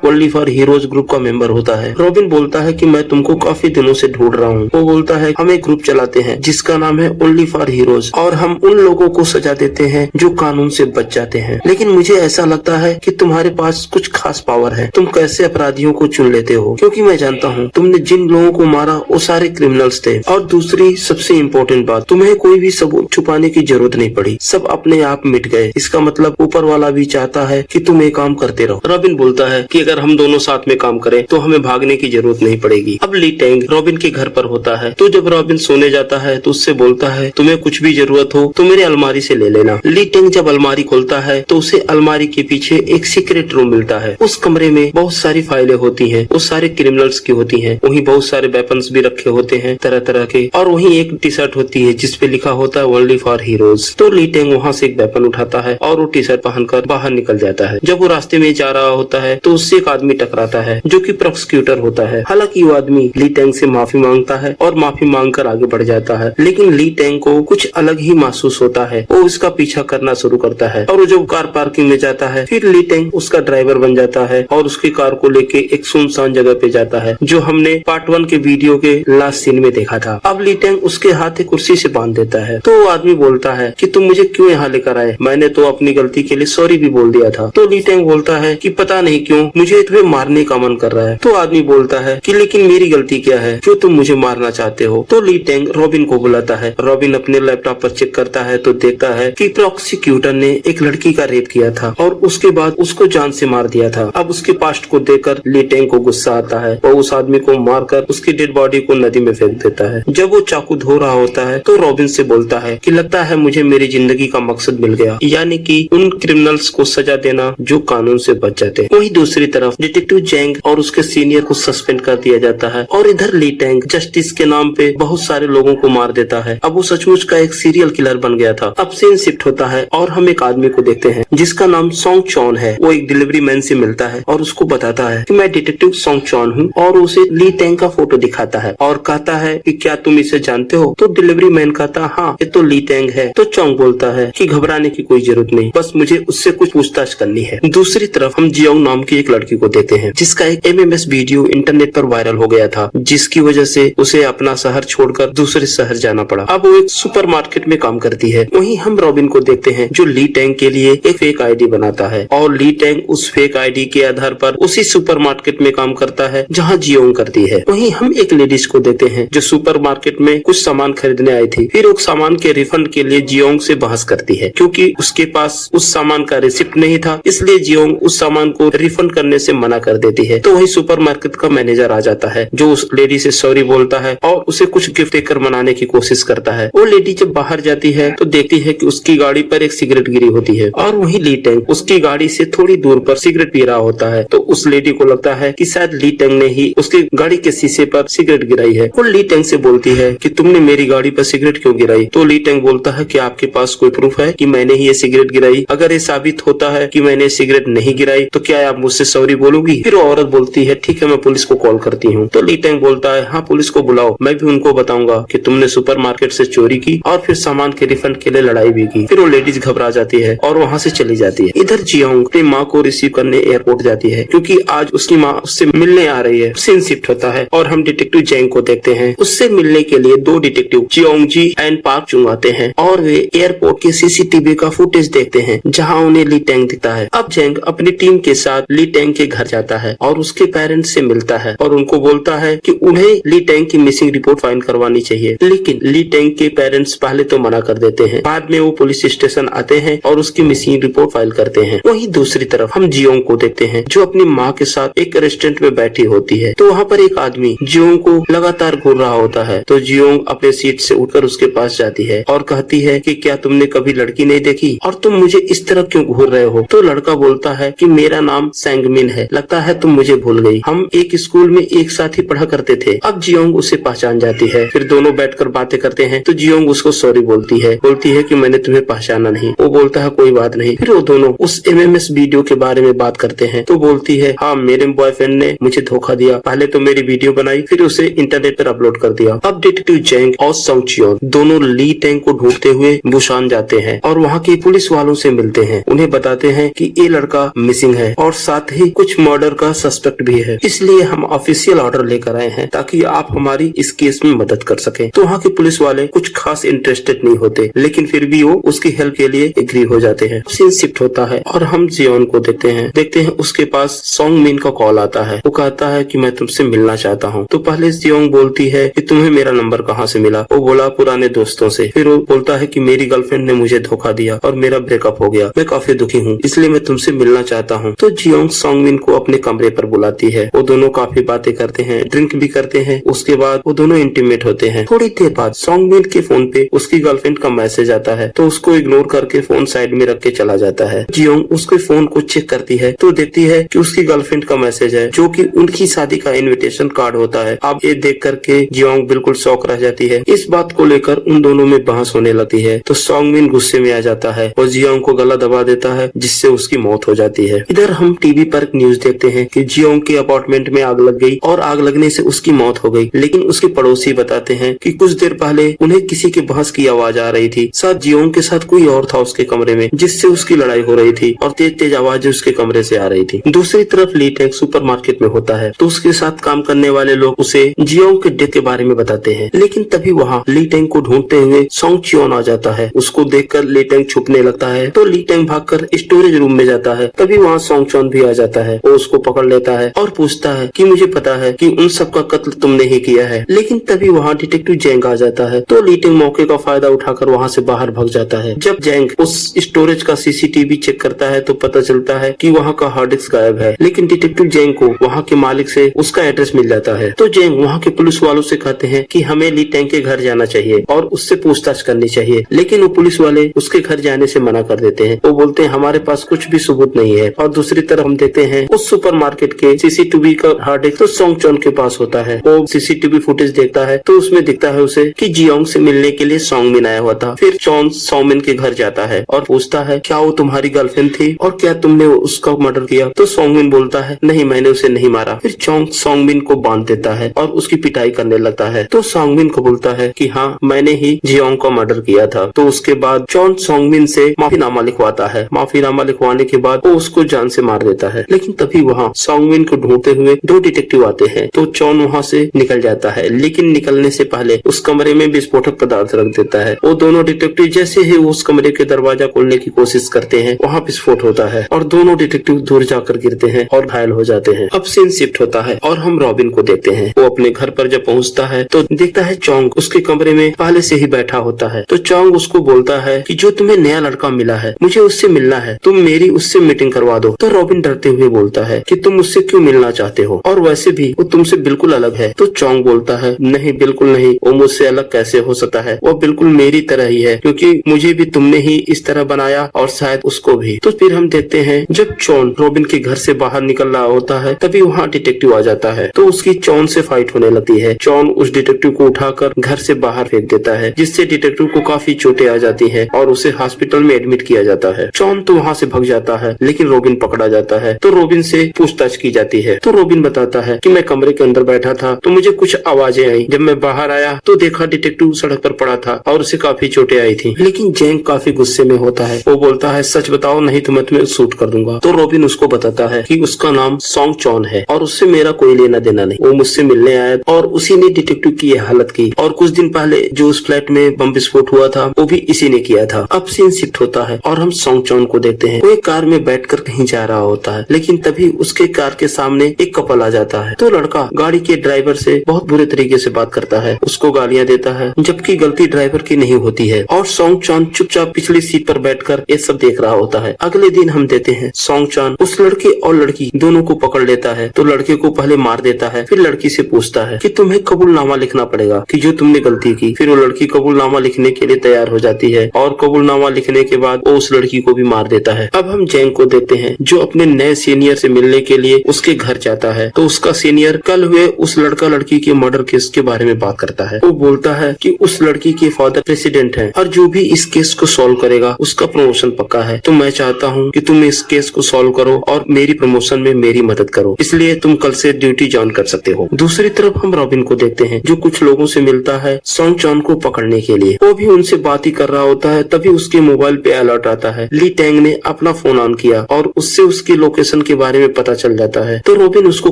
ओनली फॉर हीरोज ग्रुप का मेंबर होता है। रॉबिन बोलता है कि मैं तुमको काफी दिनों से ढूंढ रहा हूँ। वो बोलता है हम एक ग्रुप चलाते हैं जिसका नाम है ओनली फॉर हीरोज और हम उन लोगों को सजा देते हैं जो कानून से बच जाते हैं। लेकिन मुझे ऐसा लगता है कि तुम्हारे पास कुछ खास पावर है। तुम कैसे अपराधियों को चुन लेते हो, क्योंकि मैं जानता हूँ तुमने जिन लोगों को मारा वो सारे क्रिमिनल्स थे। और दूसरी सबसे इम्पोर्टेंट बात, तुम्हें कोई भी सबूत छुपाने की जरूरत नहीं पड़ी, सब अपने आप मिट गए। इसका मतलब ऊपर वाला भी चाहता है कि तुम ये काम करते रहो। रॉबिन बोलता है कि अगर हम दोनों साथ में काम करें तो हमें भागने की जरूरत नहीं पड़ेगी। अब ली टैंग रॉबिन के घर पर होता है, तो जब रॉबिन सोने जाता है तो उससे बोलता है तुम्हें कुछ भी जरूरत हो तो मेरे अलमारी से ले लेना। ली टैंग जब अलमारी खोलता है तो उसे अलमारी के पीछे एक सीक्रेट रूम मिलता है। उस कमरे में बहुत सारी फाइलें होती हैं, वो सारे क्रिमिनल्स की होती हैं। वहीं बहुत सारे वेपन्स भी रखे होते हैं तरह तरह के, और वहीं एक टी शर्ट होती है जिसपे लिखा होता है ओनली फॉर हीरोज। तो ली टैंग वहाँ से एक वेपन उठाता है और वो टी शर्ट पहनकर बाहर निकल जाता है। जब वो रास्ते में जा रहा होता है तो उससे एक आदमी टकराता है जो कि प्रोसिक्यूटर होता है। हालांकि वो आदमी ली टैंग से माफी मांगता है और माफी मांगकर आगे बढ़ जाता है, लेकिन ली टैंग को कुछ अलग ही महसूस होता है। वो उसका पीछा करना शुरू करता है और वो जब कार पार्किंग में जाता है फिर ली टैंग उसका ड्राइवर बन जाता है और उसकी कार को लेके एक सुनसान जगह पे जाता है जो हमने पार्ट 1 के वीडियो के लास्ट सीन में देखा था। अब ली टैंग उसके हाथ एक कुर्सी से बांध देता है। तो वो आदमी बोलता है कि तुम मुझे क्यों यहाँ लेकर आए, मैंने तो अपनी गलती के लिए सॉरी भी बोल दिया था। तो ली टैंग बोलता है कि पता नहीं क्यों मुझे तुम्हें मारने का मन कर रहा है। तो आदमी बोलता है कि लेकिन मेरी गलती क्या है जो तुम मुझे मारना चाहते हो। तो ली टैंग रॉबिन को बुलाता है। रॉबिन अपने लैपटॉप पर चेक करता है तो देखता है कि प्रोसिक्यूटर ने एक लड़की का रेप किया था और उसके बाद उसको जान से मार दिया था। अब उसके पास्ट को देखकर ली टैंग को गुस्सा आता है। वो उस आदमी को मारकर उसकी डेड बॉडी को नदी में फेंक देता है। जब वो चाकू धो रहा होता है तो रॉबिन से बोलता है कि लगता है मुझे मेरी जिंदगी का मकसद मिल गया, यानी कि उन क्रिमिनल्स को सजा देना जो कानून से बच जाते हैं। वहीं दूसरी तरफ डिटेक्टिव जैंग और उसके सीनियर को सस्पेंड कर दिया जाता है और इधर ली टैंग जस्टिस के नाम पे बहुत सारे लोगों को मार देता है। अब वो सचमुच का एक सीरियल किलर बन गया था। अब सीन शिफ्ट होता है और हम एक आदमी को देखते हैं जिसका नाम सोंग चॉन है। वो एक डिलीवरी मैन से मिलता है और उसको बताता है कि मैं डिटेक्टिव सोंग चॉन हूँ और उसे ली टैंग का फोटो दिखाता है और कहता है कि क्या तुम इसे जानते हो। तो डिलीवरी मैन कहता हाँ ये तो ली टैंग है। तो चोंग बोलता है कि घबराने की कोई जरूरत नहीं, बस मुझे उससे कुछ पूछताछ करनी है। दूसरी तरफ हम जियोंग नाम की एक लड़की को देखते हैं जिसका एक MMS वीडियो इंटरनेट पर वायरल हो गया था, जिसकी वजह से उसे अपना शहर छोड़कर दूसरे शहर जाना पड़ा। अब वो एक सुपरमार्केट में काम करती है। वहीं हम रॉबिन को देखते हैं जो ली टैंग के लिए एक फेक आईडी बनाता है और ली टैंग उस फेक आईडी के आधार पर उसी सुपरमार्केट में काम करता है जहाँ जियोंग करती है। वहीं हम एक लेडीज को देखते हैं जो सुपरमार्केट में कुछ सामान खरीदने आई थी। फिर उस सामान के रिफंड के लिए जियोंग से बहस करती है क्योंकि उसके पास उस सामान का रिसिप्ट नहीं था, इसलिए जियोंग उस सामान को रिफंड करने से मना कर देती है। तो वही सुपरमार्केट का मैनेजर आ जाता है जो उस लेडी से सॉरी बोलता है और उसे कुछ गिफ्ट देकर मनाने की कोशिश करता है। वो लेडी जब बाहर जाती है तो देखती है कि उसकी गाड़ी पर एक सिगरेट गिरी होती है और वही ली टैंग उसकी गाड़ी से थोड़ी दूर पर सिगरेट पी रहा होता है। तो उस लेडी को लगता है कि शायद ली टैंग ने ही उसकी गाड़ी के शीशे पर सिगरेट गिराई है। वो ली टैंग से बोलती है कि तुमने मेरी गाड़ी पर सिगरेट क्यों गिराई। तो ली टैंग बोलता है कि आपके पास कोई प्रूफ है कि मैंने ही ये सिगरेट गिराई। अगर ये साबित होता है कि मैंने सिगरेट नहीं गिराई तो क्या आप मुझसे सॉरी बोलोगी। फिर वो औरत बोलती है ठीक है मैं पुलिस को कॉल करती हूँ। तो ली टैंग बोलता है हाँ पुलिस को बुलाओ, मैं भी उनको बताऊंगा कि तुमने सुपरमार्केट से चोरी की और फिर सामान के रिफंड के लिए लड़ाई भी की। फिर वो लेडीज घबरा जाती है और वहाँ से चली जाती है। इधर जियोंग अपनी माँ को रिसीव करने एयरपोर्ट जाती है क्योंकि आज उसकी माँ उससे मिलने आ रही है। सीन शिफ्ट होता है और हम डिटेक्टिव जैंग को देखते हैं। उससे मिलने के लिए दो detective Jeong Ji and Park Chung आते हैं और वे एयरपोर्ट के CCTV का फुटेज देखते हैं जहाँ उन्हें ली टैंग दिखता है। अब जैंग अपनी टीम के साथ ली टैंग के घर जाता है और उसके पेरेंट्स से मिलता है और उनको बोलता है कि उन्हें ली टैंग की मिसिंग रिपोर्ट फाइल करवानी चाहिए। लेकिन ली टैंग के पेरेंट्स पहले तो मना कर देते हैं, बाद में वो पुलिस स्टेशन आते हैं और उसकी मिसिंग रिपोर्ट फाइल करते हैं। वहीं दूसरी तरफ हम जियोंग को देखते हैं जो अपनी माँ के साथ एक रेस्टोरेंट में बैठी होती है। तो वहाँ पर एक आदमी जियोंग को लगातार घूर रहा होता है। तो जियोंग अपने सीट से उठकर उसके पास जाती है और कहती है कि क्या तुमने कभी लड़की नहीं देखी और तुम मुझे इस तरह क्यों घूर रहे हो। तो लड़का बोलता है कि मेरा नाम सैंगमिन है, लगता है तुम मुझे भूल गई, हम एक स्कूल में एक साथ ही पढ़ा करते थे। अब जियोंग उसे पहचान जाती है। फिर दोनों बैठकर बातें करते हैं तो जियोंग उसको सॉरी बोलती है कि मैंने तुम्हें पहचाना नहीं। वो बोलता है कोई बात नहीं। फिर वो दोनों उस MMS वीडियो के बारे में बात करते हैं। तो बोलती है हाँ मेरे बॉयफ्रेंड ने मुझे धोखा दिया, पहले तो मेरी वीडियो बनाई फिर उसे इंटरनेट पर अपलोड कर दिया। अब डिटेक्टिव जैंग और सोंग चियोन दोनों ली टैंग को ढूंढते हुए बुसान जाते हैं और वहाँ की पुलिस पुलिस वालों से मिलते हैं, उन्हें बताते हैं कि ये लड़का मिसिंग है और साथ ही कुछ मर्डर का सस्पेक्ट भी है, इसलिए हम ऑफिशियल ऑर्डर लेकर आए हैं ताकि आप हमारी इस केस में मदद कर सके। तो वहाँ के पुलिस वाले कुछ खास इंटरेस्टेड नहीं होते, लेकिन फिर भी वो उसकी हेल्प के लिए एग्री हो जाते हैं। सीन शिफ्ट होता है और हम जियोन को देखते हैं उसके पास सॉन्ग मिन का कॉल आता है। वो कहता है कि मैं तुमसे मिलना चाहता हूँ। तो पहले जियोन बोलती है कि तुम्हें मेरा नंबर कहाँ से मिला। वो बोला पुराने दोस्तों से। फिर वो बोलता है कि मेरी गर्लफ्रेंड ने मुझे धोखा दिया और मेरा ब्रेकअप हो गया, मैं काफी दुखी हूँ, इसलिए मैं तुमसे मिलना चाहता हूँ। तो जियोंग सॉन्ग मिन को अपने कमरे पर बुलाती है। वो दोनों काफी बातें करते हैं, ड्रिंक भी करते हैं। उसके बाद वो दोनों इंटीमेट होते हैं। थोड़ी देर बाद सॉन्ग मिन के फोन पे उसकी गर्लफ्रेंड का मैसेज आता है, तो उसको इग्नोर करके फोन साइड में रख के चला जाता है। जियोंग उसके फोन को चेक करती है तो देखती है कि उसकी गर्लफ्रेंड का मैसेज है, जो कि उनकी शादी का इनविटेशन कार्ड होता है। अब ये देख करके जियोंग बिल्कुल शॉक रह जाती है। इस बात को लेकर उन दोनों में बहस होने लगती है। तो सॉन्ग मिन गुस्से में आ जाता है और जियोंग को गला दबा देता है, जिससे उसकी मौत हो जाती है। इधर हम टीवी पर न्यूज देखते हैं कि जियोंग के अपार्टमेंट में आग लग गई और आग लगने से उसकी मौत हो गई। लेकिन उसके पड़ोसी बताते हैं कि कुछ देर पहले उन्हें किसी के बहस की आवाज आ रही थी। साथ जियोंग के साथ कोई और था उसके कमरे में, जिससे उसकी लड़ाई हो रही थी और तेज तेज आवाजें उसके कमरे से आ रही थी। दूसरी तरफ ली टेंग सुपरमार्केट में होता है, तो उसके साथ काम करने वाले लोग उसे जियोंग के डेथ के बारे में बताते हैं। लेकिन तभी वहाँ ली टेंग को ढूंढते हुए सोंग चियोन आ जाता है। उसको देखकर ली टेंग छुपने लगता है, तो ली टेंग भागकर स्टोरेज रूम में जाता है। तभी वहाँ सोंग चियोन भी आ जाता है। वो उसको पकड़ लेता है और पूछता है कि मुझे पता है कि उन सब का कत्ल तुमने ही किया है। लेकिन तभी वहाँ डिटेक्टिव जेंग आ जाता है, तो ली टेंग मौके का फायदा उठाकर वहाँ से बाहर भाग जाता है। जब जेंग उस स्टोरेज का सीसीटीवी चेक करता है तो पता चलता है कि वहाँ का हार्ड डिस्क गायब है। लेकिन डिटेक्टिव जेंग को वहाँ के मालिक से उसका एड्रेस मिल जाता है। तो जेंग वहाँ के पुलिस वालों से कहते हैं कि हमें ली टेंग के घर जाना चाहिए और उससे पूछताछ करनी चाहिए। लेकिन वो पुलिस वाले उसके घर जाने से मना कर देते हैं। वो बोलते हैं हमारे पास कुछ भी सबूत नहीं है। और दूसरी तरफ हम देखते हैं उस सुपरमार्केट के सीसीटीवी का हार्ड डिस्क तो सोंग चियोन के पास होता है। वो सीसीटीवी फुटेज देखता है तो उसमें दिखता है उसे कि जियोंग से मिलने के लिए सॉन्ग मिन आया हुआ था। फिर चॉन सॉन्ग मिन के घर जाता है और पूछता है क्या वो तुम्हारी गर्लफ्रेंड थी और क्या तुमने उसका मर्डर किया। तो सॉन्ग मिन बोलता है नहीं, मैंने उसे नहीं मारा। फिर चॉन सॉन्ग मिन को बांध देता है और उसकी पिटाई करने लगता है। तो सॉन्ग मिन को बोलता है कि हाँ, मैंने ही जियोंग का मर्डर किया था। तो उसके बाद चॉन सॉन्ग मिन से माफीनामा लिखवाता है। माफीनामा लिखवाने के बाद वो उसको जान से मार देता है। लेकिन तभी वहाँ सॉन्ग मिन को ढूंढते हुए दो डिटेक्टिव आते हैं। तो चॉन वहाँ से निकल जाता है, लेकिन निकलने से पहले उस कमरे में विस्फोटक पदार्थ रख देता है। वो दोनों डिटेक्टिव जैसे ही उस कमरे के दरवाजा खोलने की कोशिश करते हैं, वहाँ विस्फोट होता है और दोनों डिटेक्टिव दूर जाकर गिरते हैं और घायल हो जाते हैं। अब सीन शिफ्ट होता है और हम रॉबिन को देखते हैं। वो अपने घर पर जब पहुँचता है तो देखता है चोंग उसके कमरे में पहले से ही बैठा होता है। तो चोंग उसको बोलता है कि जो तुम्हें नया लड़का मिला है, मुझे उससे मिलना है, तुम मेरी उससे मीटिंग करवा दो। तो रॉबिन डरते हुए बोलता है कि तुम उससे क्यों मिलना चाहते हो, और वैसे भी वो तुमसे बिल्कुल अलग है। तो चोंग बोलता है नहीं, बिल्कुल नहीं, वो मुझसे अलग कैसे हो सकता है, वो बिल्कुल मेरी तरह ही है, क्योंकि मुझे भी तुमने ही इस तरह बनाया और शायद उसको भी। तो फिर हम देखते हैं जब चॉन रॉबिन के घर से बाहर निकल रहा होता है, तभी वहाँ डिटेक्टिव आ जाता है। तो उसकी चॉन से फाइट होने लगती है। चॉन उस डिटेक्टिव को उठाकर घर से बाहर फेंक देता है, जिससे डिटेक्टिव को काफी चोटें आ जाती है और उसे हॉस्पिटल में एडमिट किया जाता है। चॉन तो वहाँ से भाग जाता है, लेकिन रॉबिन पकड़ा जाता है। तो रॉबिन से पूछताछ की जाती है। तो रॉबिन बताता है कि मैं कमरे के अंदर बैठा था तो मुझे कुछ आवाजें आई। जब मैं बाहर आया तो देखा डिटेक्टिव सड़क पर पड़ा था और उसे काफी चोटें आई थी। लेकिन जेंग काफी गुस्से में होता है। वो बोलता है सच बताओ, नहीं तो मैं तुम्हें शूट कर दूंगा। तो रॉबिन उसको बताता है कि उसका नाम सोंग चॉन है और उससे मेरा कोई लेना देना नहीं। वो मुझसे मिलने आया और उसी ने डिटेक्टिव की ये हालत की, और कुछ दिन पहले जो उस फ्लैट में बम विस्फोट हुआ था वो भी इसी ने किया था। अब सीन शिफ्ट होता है और हम सोंग चॉन को देखते हैं। वो एक कार में बैठकर कहीं जा रहा होता है, लेकिन तभी उसके कार के सामने एक कपल आ जाता है। तो लड़का गाड़ी के ड्राइवर से बहुत बुरे तरीके से बात करता है, उसको गालियां देता है, जबकि गलती ड्राइवर की नहीं होती है। और सोंग चॉन चुपचाप पिछली सीट पर बैठकर ये सब देख रहा होता है। अगले दिन हम देते हैं सोंग चॉन उस लड़के और लड़की दोनों को पकड़ लेता है। तो लड़के को पहले मार देता है, फिर लड़की से पूछता है कि तुम्हें कबूलनामा लिखना पड़ेगा कि जो तुमने गलती की। फिर वो लड़की कबूलनामा लिखने के लिए तैयार हो जाती है और कबूलनामा लिखने के बाद वो उस लड़की को भी मार देता है। अब हम जेंग को देखते हैं, जो अपने नए सीनियर से मिलने के लिए उसके घर जाता है। तो उसका सीनियर कल हुए उस लड़का लड़की के मर्डर केस के बारे में बात करता है। वो बोलता है कि उस लड़की के फादर प्रेसिडेंट हैं और जो भी इस केस को सॉल्व करेगा उसका प्रमोशन पक्का है। तो मैं चाहता हूँ कि तुम इस केस को सॉल्व करो और मेरी प्रमोशन में मेरी मदद करो, इसलिए तुम कल से ड्यूटी ज्वाइन कर सकते हो। दूसरी तरफ हम रॉबिन को देखते हैं, जो कुछ लोगों से मिलता है सोंग चॉन को पकड़ने के लिए। वो भी उनसे बात ही कर रहा होता है, तभी उसके मोबाइल मोबाइल पे अलर्ट आता है। ली टैंग ने अपना फोन ऑन किया और उससे उसकी लोकेशन के बारे में पता चल जाता है। तो रॉबिन उसको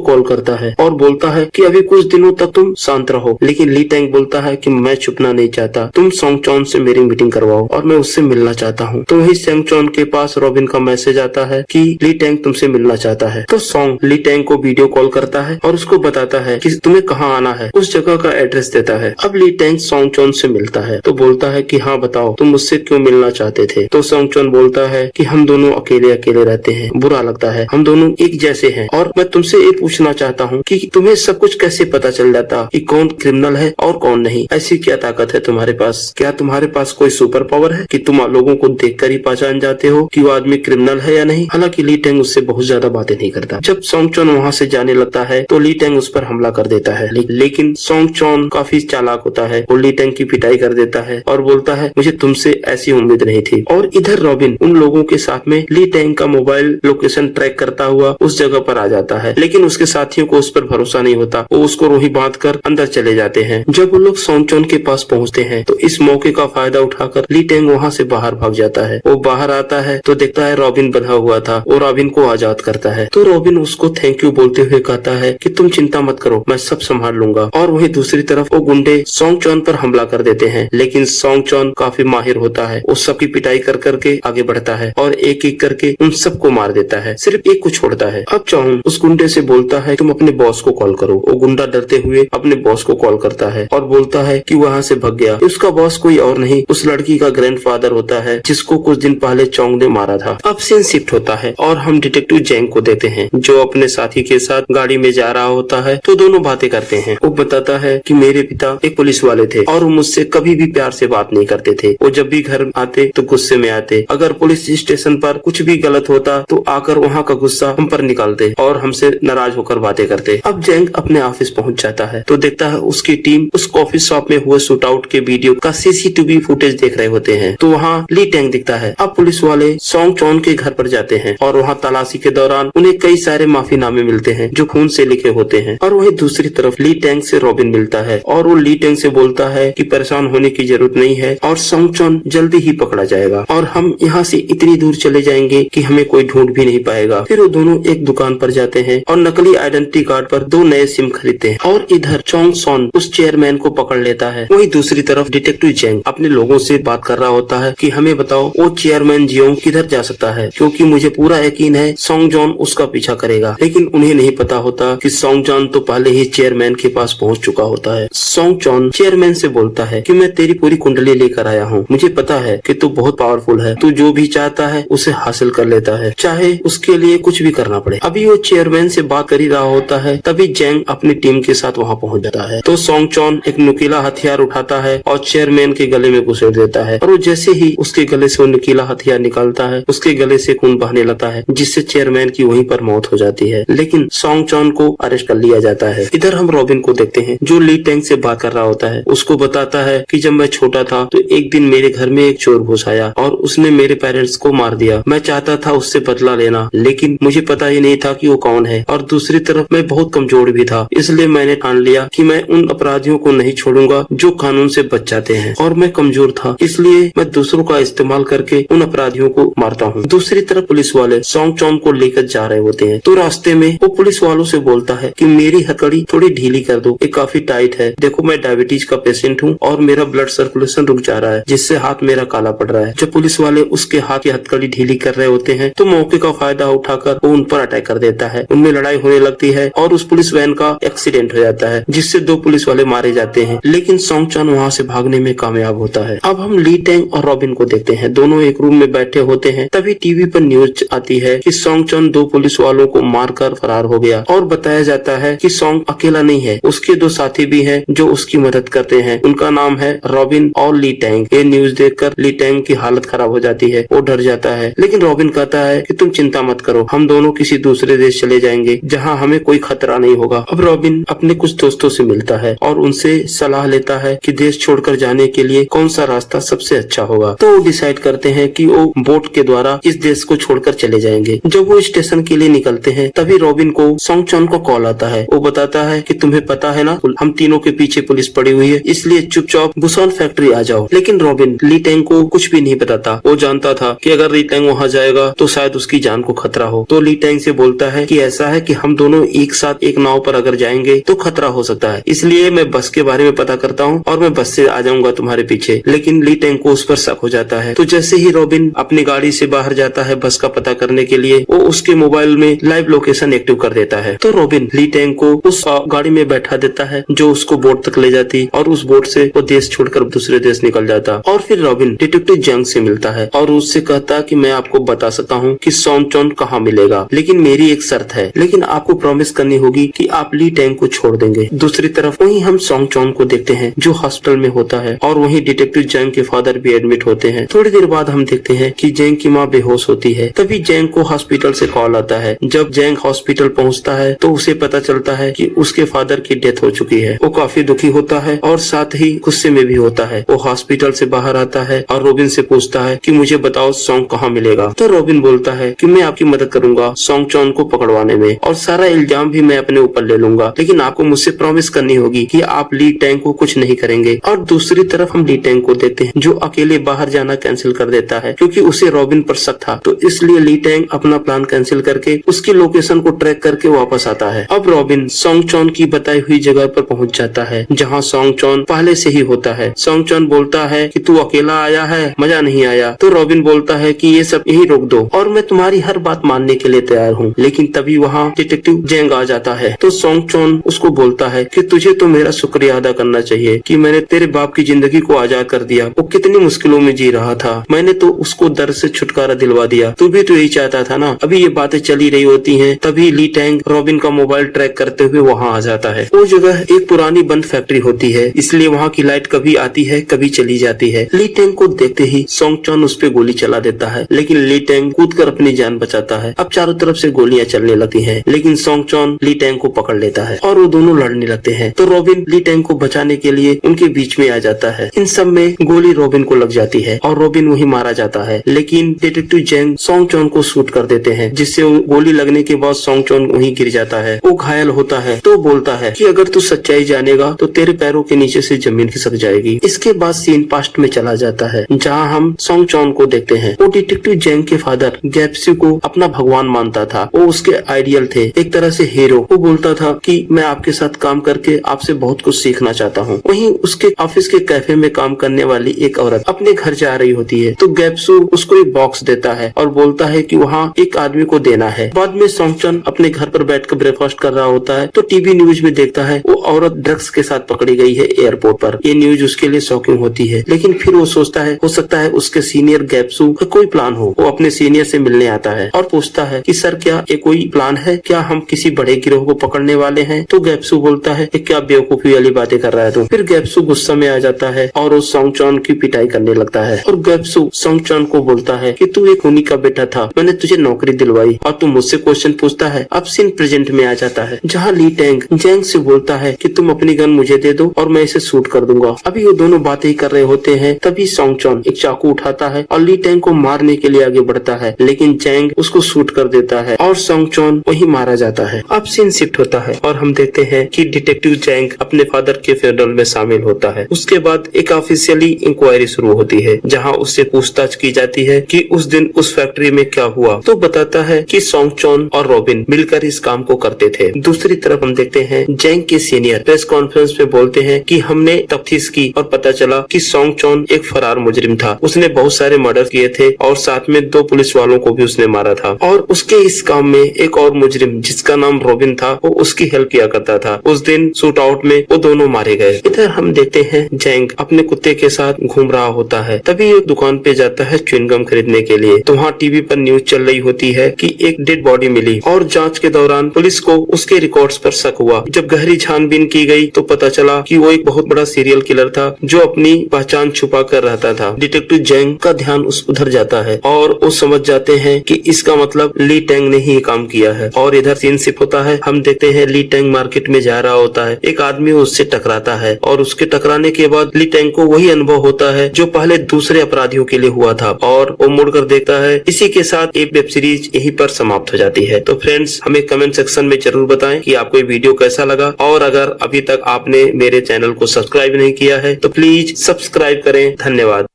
कॉल करता है और बोलता है कि अभी कुछ दिनों तक तुम शांत रहो, लेकिन ली टैंग बोलता है कि मैं छुपना नहीं चाहता, तुम सोंग चॉन से मेरी मीटिंग करवाओ और मैं उससे मिलना चाहता हूँ। तो वही सोंग चॉन के पास रॉबिन का मैसेज आता है कि ली टैंग तुमसे मिलना चाहता है। तो सोंग ली टैंग को वीडियो कॉल करता है और उसको बताता है कि तुम्हें कहाँ आना है, उस जगह का एड्रेस देता है। अब ली टैंग सोंग चॉन से मिलता है तो बोलता है कि हाँ बताओ तुम मुझसे क्यों मिलना चाहते थे। तो सोंग चॉन बोलता है कि हम दोनों अकेले अकेले रहते हैं, बुरा लगता है, हम दोनों एक जैसे हैं और मैं तुमसे ये पूछना चाहता हूँ कि तुम्हें सब कुछ कैसे पता चल जाता कि कौन क्रिमिनल है और कौन नहीं। ऐसी क्या ताकत है तुम्हारे पास? क्या तुम्हारे पास कोई सुपर पावर है कि तुम लोगों को देखकर ही पहचान जाते हो कि वो आदमी क्रिमिनल है या नहीं? हालांकि ली टैंग उससे बहुत ज्यादा बातें नहीं करता। जब सोंग चॉन वहाँ से जाने लगता है तो ली टैंग उस पर हमला कर देता है, लेकिन सोंग चॉन काफी चालाक होता है, वो ली टैंग की पिटाई कर देता है और बोलता है मुझे तुमसे ऐसी उम्मीद नहीं थी। और इधर रॉबिन उन लोगों के साथ में ली टैंग का मोबाइल लोकेशन ट्रैक करता हुआ उस जगह पर आ जाता है, लेकिन उसके साथियों को उस पर भरोसा नहीं होता, वो उसको रोही बांध कर अंदर चले जाते हैं। जब वो लोग सोंग चॉन के पास पहुंचते हैं तो इस मौके का फायदा उठाकर ली टैंग वहाँ से बाहर भाग जाता है। वो बाहर आता है तो देखता है रॉबिन बंधा हुआ था और रॉबिन को आजाद करता है। तो रॉबिन उसको थैंक यू बोलते हुए कहता है कि तुम चिंता मत करो, मैं सब संभाल लूंगा। और वहीं दूसरी तरफ वो गुंडे सोंग चॉन पर हमला कर देते हैं, लेकिन सोंग चॉन काफी माहिर होता है, वो सबकी पिटाई कर करके आगे बढ़ता है और एक एक करके उन सबको मार देता है, सिर्फ एक को छोड़ता है। अब चॉन उस गुंडे से बोलता है तुम अपने बॉस को कॉल करो। वो गुंडा डरते हुए अपने बॉस को कॉल करता है और बोलता है कि वहाँ से भाग गया। उसका बॉस कोई और नहीं उस लड़की का ग्रैंडफादर होता है जिसको कुछ दिन पहले चोंग ने मारा था। अब सीन शिफ्ट होता है और हम डिटेक्टिव जैंग को देते हैं जो अपने साथी के साथ गाड़ी में जा रहा होता है। तो दोनों बातें करते हैं। वो बताता है कि मेरे पिता एक पुलिस वाले थे और वो मुझसे कभी भी प्यार से बात नहीं करते थे। वो जब भी घर आते तो गुस्से में आते, अगर पुलिस स्टेशन पर कुछ भी गलत होता तो आकर वहाँ का गुस्सा हम पर निकालते और हमसे नाराज होकर बातें करते। अब जैंग अपने ऑफिस पहुँच जाता है तो देखता है उसकी टीम उस कॉफी शॉप में हुए शूट आउट के वीडियो का सीसीटीवी फुटेज देख रहे होते हैं। तो वहाँ ली टैंग दिखता है। अब पुलिस वाले सोंग चॉन के घर पर जाते हैं और वहाँ तलाशी के दौरान उन्हें कई सारे माफीनामे मिलते हैं जो खून से लिखे होते हैं। और वहीं दूसरी तरफ ली टैंग से रॉबिन मिलता है और वो ली टैंग से बोलता है कि परेशान होने की जरूरत नहीं है और सोंग चॉन जल्दी ही पकड़ा जाएगा और हम यहाँ से इतनी दूर चले जाएंगे कि हमें कोई ढूंढ भी नहीं पाएगा। फिर वो दोनों एक दुकान पर जाते हैं और नकली आइडेंटिटी कार्ड पर 2 नए सिम खरीदते हैं और इधर चोंग सॉन उस चेयरमैन को पकड़ लेता है। वहीं दूसरी तरफ डिटेक्टिव जैंग अपने लोगों से बात कर रहा होता है कि हमें बताओ वो चेयरमैन जियोंग किधर जा सकता है, क्योंकि मुझे पूरा यकीन है सोंग जॉन उसका पीछा करेगा। लेकिन उन्हें नहीं पता होता कि सोंग जॉन तो पहले ही चेयरमैन के पास पहुंच चुका होता है। सोंग जॉन चेयरमैन से बोलता है कि मैं तेरी पूरी कुंडली लेकर आया हूँ, मुझे पता है कि तू बहुत पावरफुल है, तू जो भी चाहता है उसे हासिल कर लेता है, चाहे उसके लिए कुछ भी करना पड़े। अभी वो चेयरमैन से बात कर ही रहा होता है तभी जैंग अपनी टीम के साथ वहाँ पहुँच जाता है। तो सोंग जॉन एक नुकीला हथियार उठाता है और चेयरमैन के गले में घुसेड़ देता है और वो जैसे ही उसके गले से वो नुकीला हथियार निकालता है उसके गले से खून बहने लगता है, जिससे चेयरमैन की वहीं पर मौत हो जाती है। लेकिन सोंग जॉन को अरेस्ट कर लिया जाता है। इधर हम रॉबिन को देखते हैं जो ली टैंग से बात कर रहा होता है। उसको बताता है कि जब मैं छोटा था तो एक दिन मेरे घर में एक चोर घुस आया और उसने मेरे पेरेंट्स को मार दिया। मैं चाहता था उससे बदला लेना, लेकिन मुझे पता ही नहीं था कि वो कौन है और दूसरी तरफ मैं बहुत कमजोर भी था, इसलिए मैंने ठान लिया कि मैं उन अपराधियों को नहीं छोड़ूंगा जो कानून से बच जाते हैं। और मैं कमजोर था इसलिए मैं दूसरों का इस्तेमाल करके उन अपराधियों को मारता हूँ। दूसरी तरफ पुलिस वाले सोंग चॉन को लेकर जा रहे होते हैं तो रास्ते में वो पुलिस वालों से बोलता है कि मेरी हथकड़ी थोड़ी ढीली कर दो, ये काफी टाइट है। देखो मैं डायबिटीज का पेशेंट हूँ और मेरा ब्लड सर्कुलेशन रुक जा रहा है, जिससे हाथ मेरा काला पड़ रहा है। जब पुलिस वाले उसके हाथ की हथकड़ी ढीली कर रहे होते हैं तो मौके का फायदा उठाकर वो उन पर अटैक कर देता है। उनमें लड़ाई होने लगती है और उस पुलिस वैन का एक्सीडेंट हो जाता है, जिससे 2 पुलिस वाले मारे जाते हैं। लेकिन सोंग चॉन वहाँ से भागने में कामयाब होता है। अब हम ली टैंग और रॉबिन को देखते हैं। दोनों एक रूम में बैठे होते हैं तभी टीवी पर न्यूज आती है कि सोंग चॉन 2 पुलिस वालों को मारकर फरार हो गया और बताया जाता है कि सोंग अकेला नहीं है, उसके 2 साथी भी हैं जो उसकी मदद करते हैं। उनका नाम है रॉबिन और ली टैंग। ये न्यूज देखकर ली टैंग की हालत खराब हो जाती है, वो डर जाता है। लेकिन रॉबिन कहता है कि तुम चिंता मत करो, हम दोनों किसी दूसरे देश चले जाएंगे जहाँ हमें कोई खतरा नहीं होगा। अब रॉबिन अपने कुछ दोस्तों से मिलता है और उनसे सलाह लेता है कि देश छोड़कर जाने के लिए कौन सा रास्ता सबसे अच्छा होगा। तो वो डिसाइड करते हैं कि वो बोट के द्वारा इस देश को छोड़कर चले जाएंगे। जब वो स्टेशन के लिए निकलते हैं तभी रॉबिन को सोंग चॉन को कॉल आता है। वो बताता है कि तुम्हें पता है ना, हम तीनों के पीछे पुलिस पड़ी हुई है, इसलिए चुपचाप बुसान फैक्ट्री आ जाओ। लेकिन रॉबिन ली टैंग को कुछ भी नहीं बताता। वो जानता था कि अगर ली टैंग वहाँ जाएगा तो शायद उसकी जान को खतरा हो। तो ली टैंग से बोलता है कि ऐसा है कि हम दोनों एक साथ एक नाव पर अगर जाएंगे तो खतरा हो सकता है, इसलिए मैं बस के बारे में पता करता हूँ और मैं बस से आ जाऊंगा तुम्हारे पीछे। लेकिन ली टैंग को उस पर शक हो जाता है। तो जैसे ही रॉबिन अपनी गाड़ी से बाहर जाता है बस का पता करने के लिए, वो उसके मोबाइल में लाइव लोकेशन एक्टिव कर देता है। तो रॉबिन ली टैंग को उस गाड़ी में बैठा देता है जो उसको बोट तक ले जाती, और उस बोट से वो देश छोड़कर दूसरे देश निकल जाता। और फिर रॉबिन डिटेक्टिव जंग से मिलता है और उससे कहता कि मैं आपको बता सकता हूँ कि सॉन्ग चॉन कहाँ मिलेगा, लेकिन मेरी एक शर्त है, लेकिन आपको प्रॉमिस करनी होगी कि आप ली टैंग को छोड़ देंगे। दूसरी तरफ वहीं हम सॉन्ग चॉन को देखते हैं जो हॉस्पिटल में होता है, और वहीं डिटेक्टिव जंग के फादर भी एडमिट होते हैं। थोड़ी देर बाद हम देखते हैं कि जैंग की माँ बेहोश होती है। तभी जैंग को हॉस्पिटल से कॉल आता है। जब जैंग हॉस्पिटल पहुंचता है तो उसे पता चलता है कि उसके फादर की डेथ हो चुकी है। वो काफी दुखी होता है और साथ ही गुस्से में भी होता है। वो हॉस्पिटल से बाहर आता है और रॉबिन से पूछता है कि मुझे बताओ सॉन्ग कहाँ मिलेगा। तो रॉबिन बोलता है कि मैं आपकी मदद करूंगा सॉन्ग चॉन को पकड़वाने में, और सारा इल्जाम भी मैं अपने ऊपर ले लूंगा, लेकिन आपको मुझसे प्रॉमिस करनी होगी कि आप ली टैंग को कुछ नहीं करेंगे। और दूसरी तरफ हम ली टैंग को देखते हैं जो अकेले बाहर जाना कैंसिल कर देता है क्योंकि उसे रॉबिन पर शक था। तो इसलिए ली टैंग अपना प्लान कैंसिल करके उसकी लोकेशन को ट्रैक करके वापस आता है। अब रॉबिन सॉन्ग चॉन की बताई हुई जगह पर पहुंच जाता है जहां सॉन्ग चॉन पहले से ही होता है। सॉन्ग चॉन बोलता है कि तू अकेला आया है, मजा नहीं आया। तो रॉबिन बोलता है कि ये सब यही रोक दो और मैं तुम्हारी हर बात मानने के लिए तैयार हूँ। लेकिन तभी वहाँ डिटेक्टिव जैंग आ जाता है। तो सॉन्ग चॉन उसको बोलता है कि तुझे तो मेरा शुक्रिया अदा करना चाहिए कि मैंने तेरे बाप की जिंदगी को आजाद कर दिया। वो कितनी मुश्किलों में जी रहा था, मैंने तो उसको दर्द से छुटकारा दिलवा दिया। तू भी तो यही चाहता था ना। अभी ये बातें चली रही होती हैं, तभी ली टैंग रॉबिन का मोबाइल ट्रैक करते हुए वहाँ आ जाता है। वो जगह एक पुरानी बंद फैक्ट्री होती है, इसलिए वहाँ की लाइट कभी आती है कभी चली जाती है। ली टैंग को देखते ही सॉन्ग चॉन उस पे गोली चला देता है, लेकिन ली टैंग कूदकर अपनी जान बचाता है। अब चारों तरफ से गोलियां चलने लगती हैं, लेकिन सॉन्ग चॉन ली टैंग को पकड़ लेता है और वो दोनों लड़ने लगते हैं। तो रॉबिन ली टैंग को बचाने के लिए उनके बीच में आ जाता है। इन सब में गोली रॉबिन को लग जाती है और रॉबिन वहीं मारा जाता है, लेकिन डिटेक्टिव जैंग सॉन्ग चॉन को शूट कर देते हैं, जिससे गोली लगने के बाद सॉन्ग चॉन वहीं गिर जाता है। वो घायल होता है तो बोलता है कि अगर तू सच्चाई जानेगा तो तेरे पैरों के नीचे से जमीन खिसक जाएगी। इसके बाद सीन पास्ट में चला जाता है जहाँ हम सॉन्ग चॉन को देखते हैं। वो डिटेक्टिव जैंग के फादर गैप्सी को अपना भगवान मानता था। वो उसके आइडियल थे, एक तरह से हीरो। वो बोलता था कि मैं आपके साथ काम करके आपसे बहुत कुछ सीखना चाहता हूँ। वहीं उसके ऑफिस के कैफे में काम करने वाली एक औरत अपने घर जा रही होती है, तो गैप्सू उसको एक बॉक्स देता है और बोलता है कि वहाँ एक आदमी को देना है। बाद में सॉन्ग चॉन अपने घर पर बैठकर ब्रेकफास्ट कर रहा होता है तो टीवी न्यूज में देखता है वो औरत ड्रग्स के साथ पकड़ी गई है एयरपोर्ट पर। ये न्यूज उसके लिए शॉकिंग होती है, लेकिन फिर वो सोचता है हो सकता है उसके सीनियर गैप्सू का कोई प्लान हो। वो अपने सीनियर से मिलने आता है और पूछता है कि सर क्या ये कोई प्लान है, क्या हम किसी बड़े गिरोह को पकड़ने वाले हैं। तो गैप्सू बोलता है कि क्या बेवकूफी वाली बातें कर रहा है तू। फिर गैप्सू गुस्सा में आ जाता है और वो सॉन्ग चॉन की पिटाई करने लगता है। और गैप्सू सॉन्ग चॉन को बोलता है कि तू एक खूनी का बेटा था, मैंने तुझे नौकरी दिलवाई और तू मुझसे क्वेश्चन पूछता है। अब सीन प्रेजेंट में आ जाता है जहाँ ली टैंग जैंग से बोलता है कि तुम अपनी गन मुझे दे दो और मैं इसे शूट कर दूंगा। अभी वो दोनों बातें ही कर रहे होते हैं, तभी सॉन्ग चॉन एक चाकू उठाता है और ली टैंग को मारने के लिए आगे बढ़ता है, लेकिन जैंग उसको शूट कर देता है और सॉन्ग चॉन वहीं मारा जाता है। अब सीन शिफ्ट होता है और हम देखते हैं कि डिटेक्टिव जैंग अपने फादर के फ्यूनरल में शामिल होता है। उसके बाद एक ऑफिशियली इंक्वायरी शुरू होती है जहाँ उससे पूछताछ की जाती है कि उस दिन उस फैक्ट्री में क्या हुआ। तो बताता है कि सॉन्ग चॉन और रॉबिन मिलकर इस काम को करते थे। दूसरी तरफ हम देखते हैं जैंग के सीनियर प्रेस कॉन्फ्रेंस में बोलते हैं कि हमने तफ्तीश की और पता चला कि सॉन्ग चॉन एक फरार मुजरिम था। उसने बहुत सारे मर्डर किए थे और साथ में 2 पुलिस वालों को भी उसने मारा था, और उसके इस काम में एक और मुजरिम जिसका नाम रॉबिन था वो उसकी हेल्प किया करता था। उस दिन शूट आउट में वो दोनों मारे गए। इधर हम देखते हैं जैंग अपने कुत्ते के साथ घूम रहा होता है, तभी एक दुकान पे जाता है च्युइंगम खरीदने के लिए। तो वहाँ टीवी पर न्यूज चल रही होती है कि एक डेड बॉडी मिली और जांच के दौरान पुलिस को उसके रिकॉर्ड्स पर शक हुआ। जब गहरी छानबीन की गई तो पता चला कि वो एक बहुत बड़ा सीरियल किलर था जो अपनी पहचान छुपा कर रहता था। डिटेक्टिव जैंग का ध्यान उधर जाता है और वो समझ जाते हैं कि इसका मतलब ली टैंग ने ही काम किया है। और इधर सीन शिफ्ट होता है, हम देखते हैं ली टैंग मार्केट में जा रहा होता है। एक आदमी उससे टकराता है और उसके टकराने के बाद ली टैंग को वही अनुभव होता है जो पहले दूसरे अपराधियों के लिए हुआ था, और वो मुड़कर देखता है। इसी के साथ एक वेब सीरीज यहीं पर समाप्त हो जाती है। तो फ्रेंड्स, हमें कमेंट सेक्शन में जरूर बताएं कि आपको ये वीडियो कैसा लगा, और अगर अभी तक आपने मेरे चैनल को सब्सक्राइब नहीं किया है तो प्लीज सब्सक्राइब करें। धन्यवाद।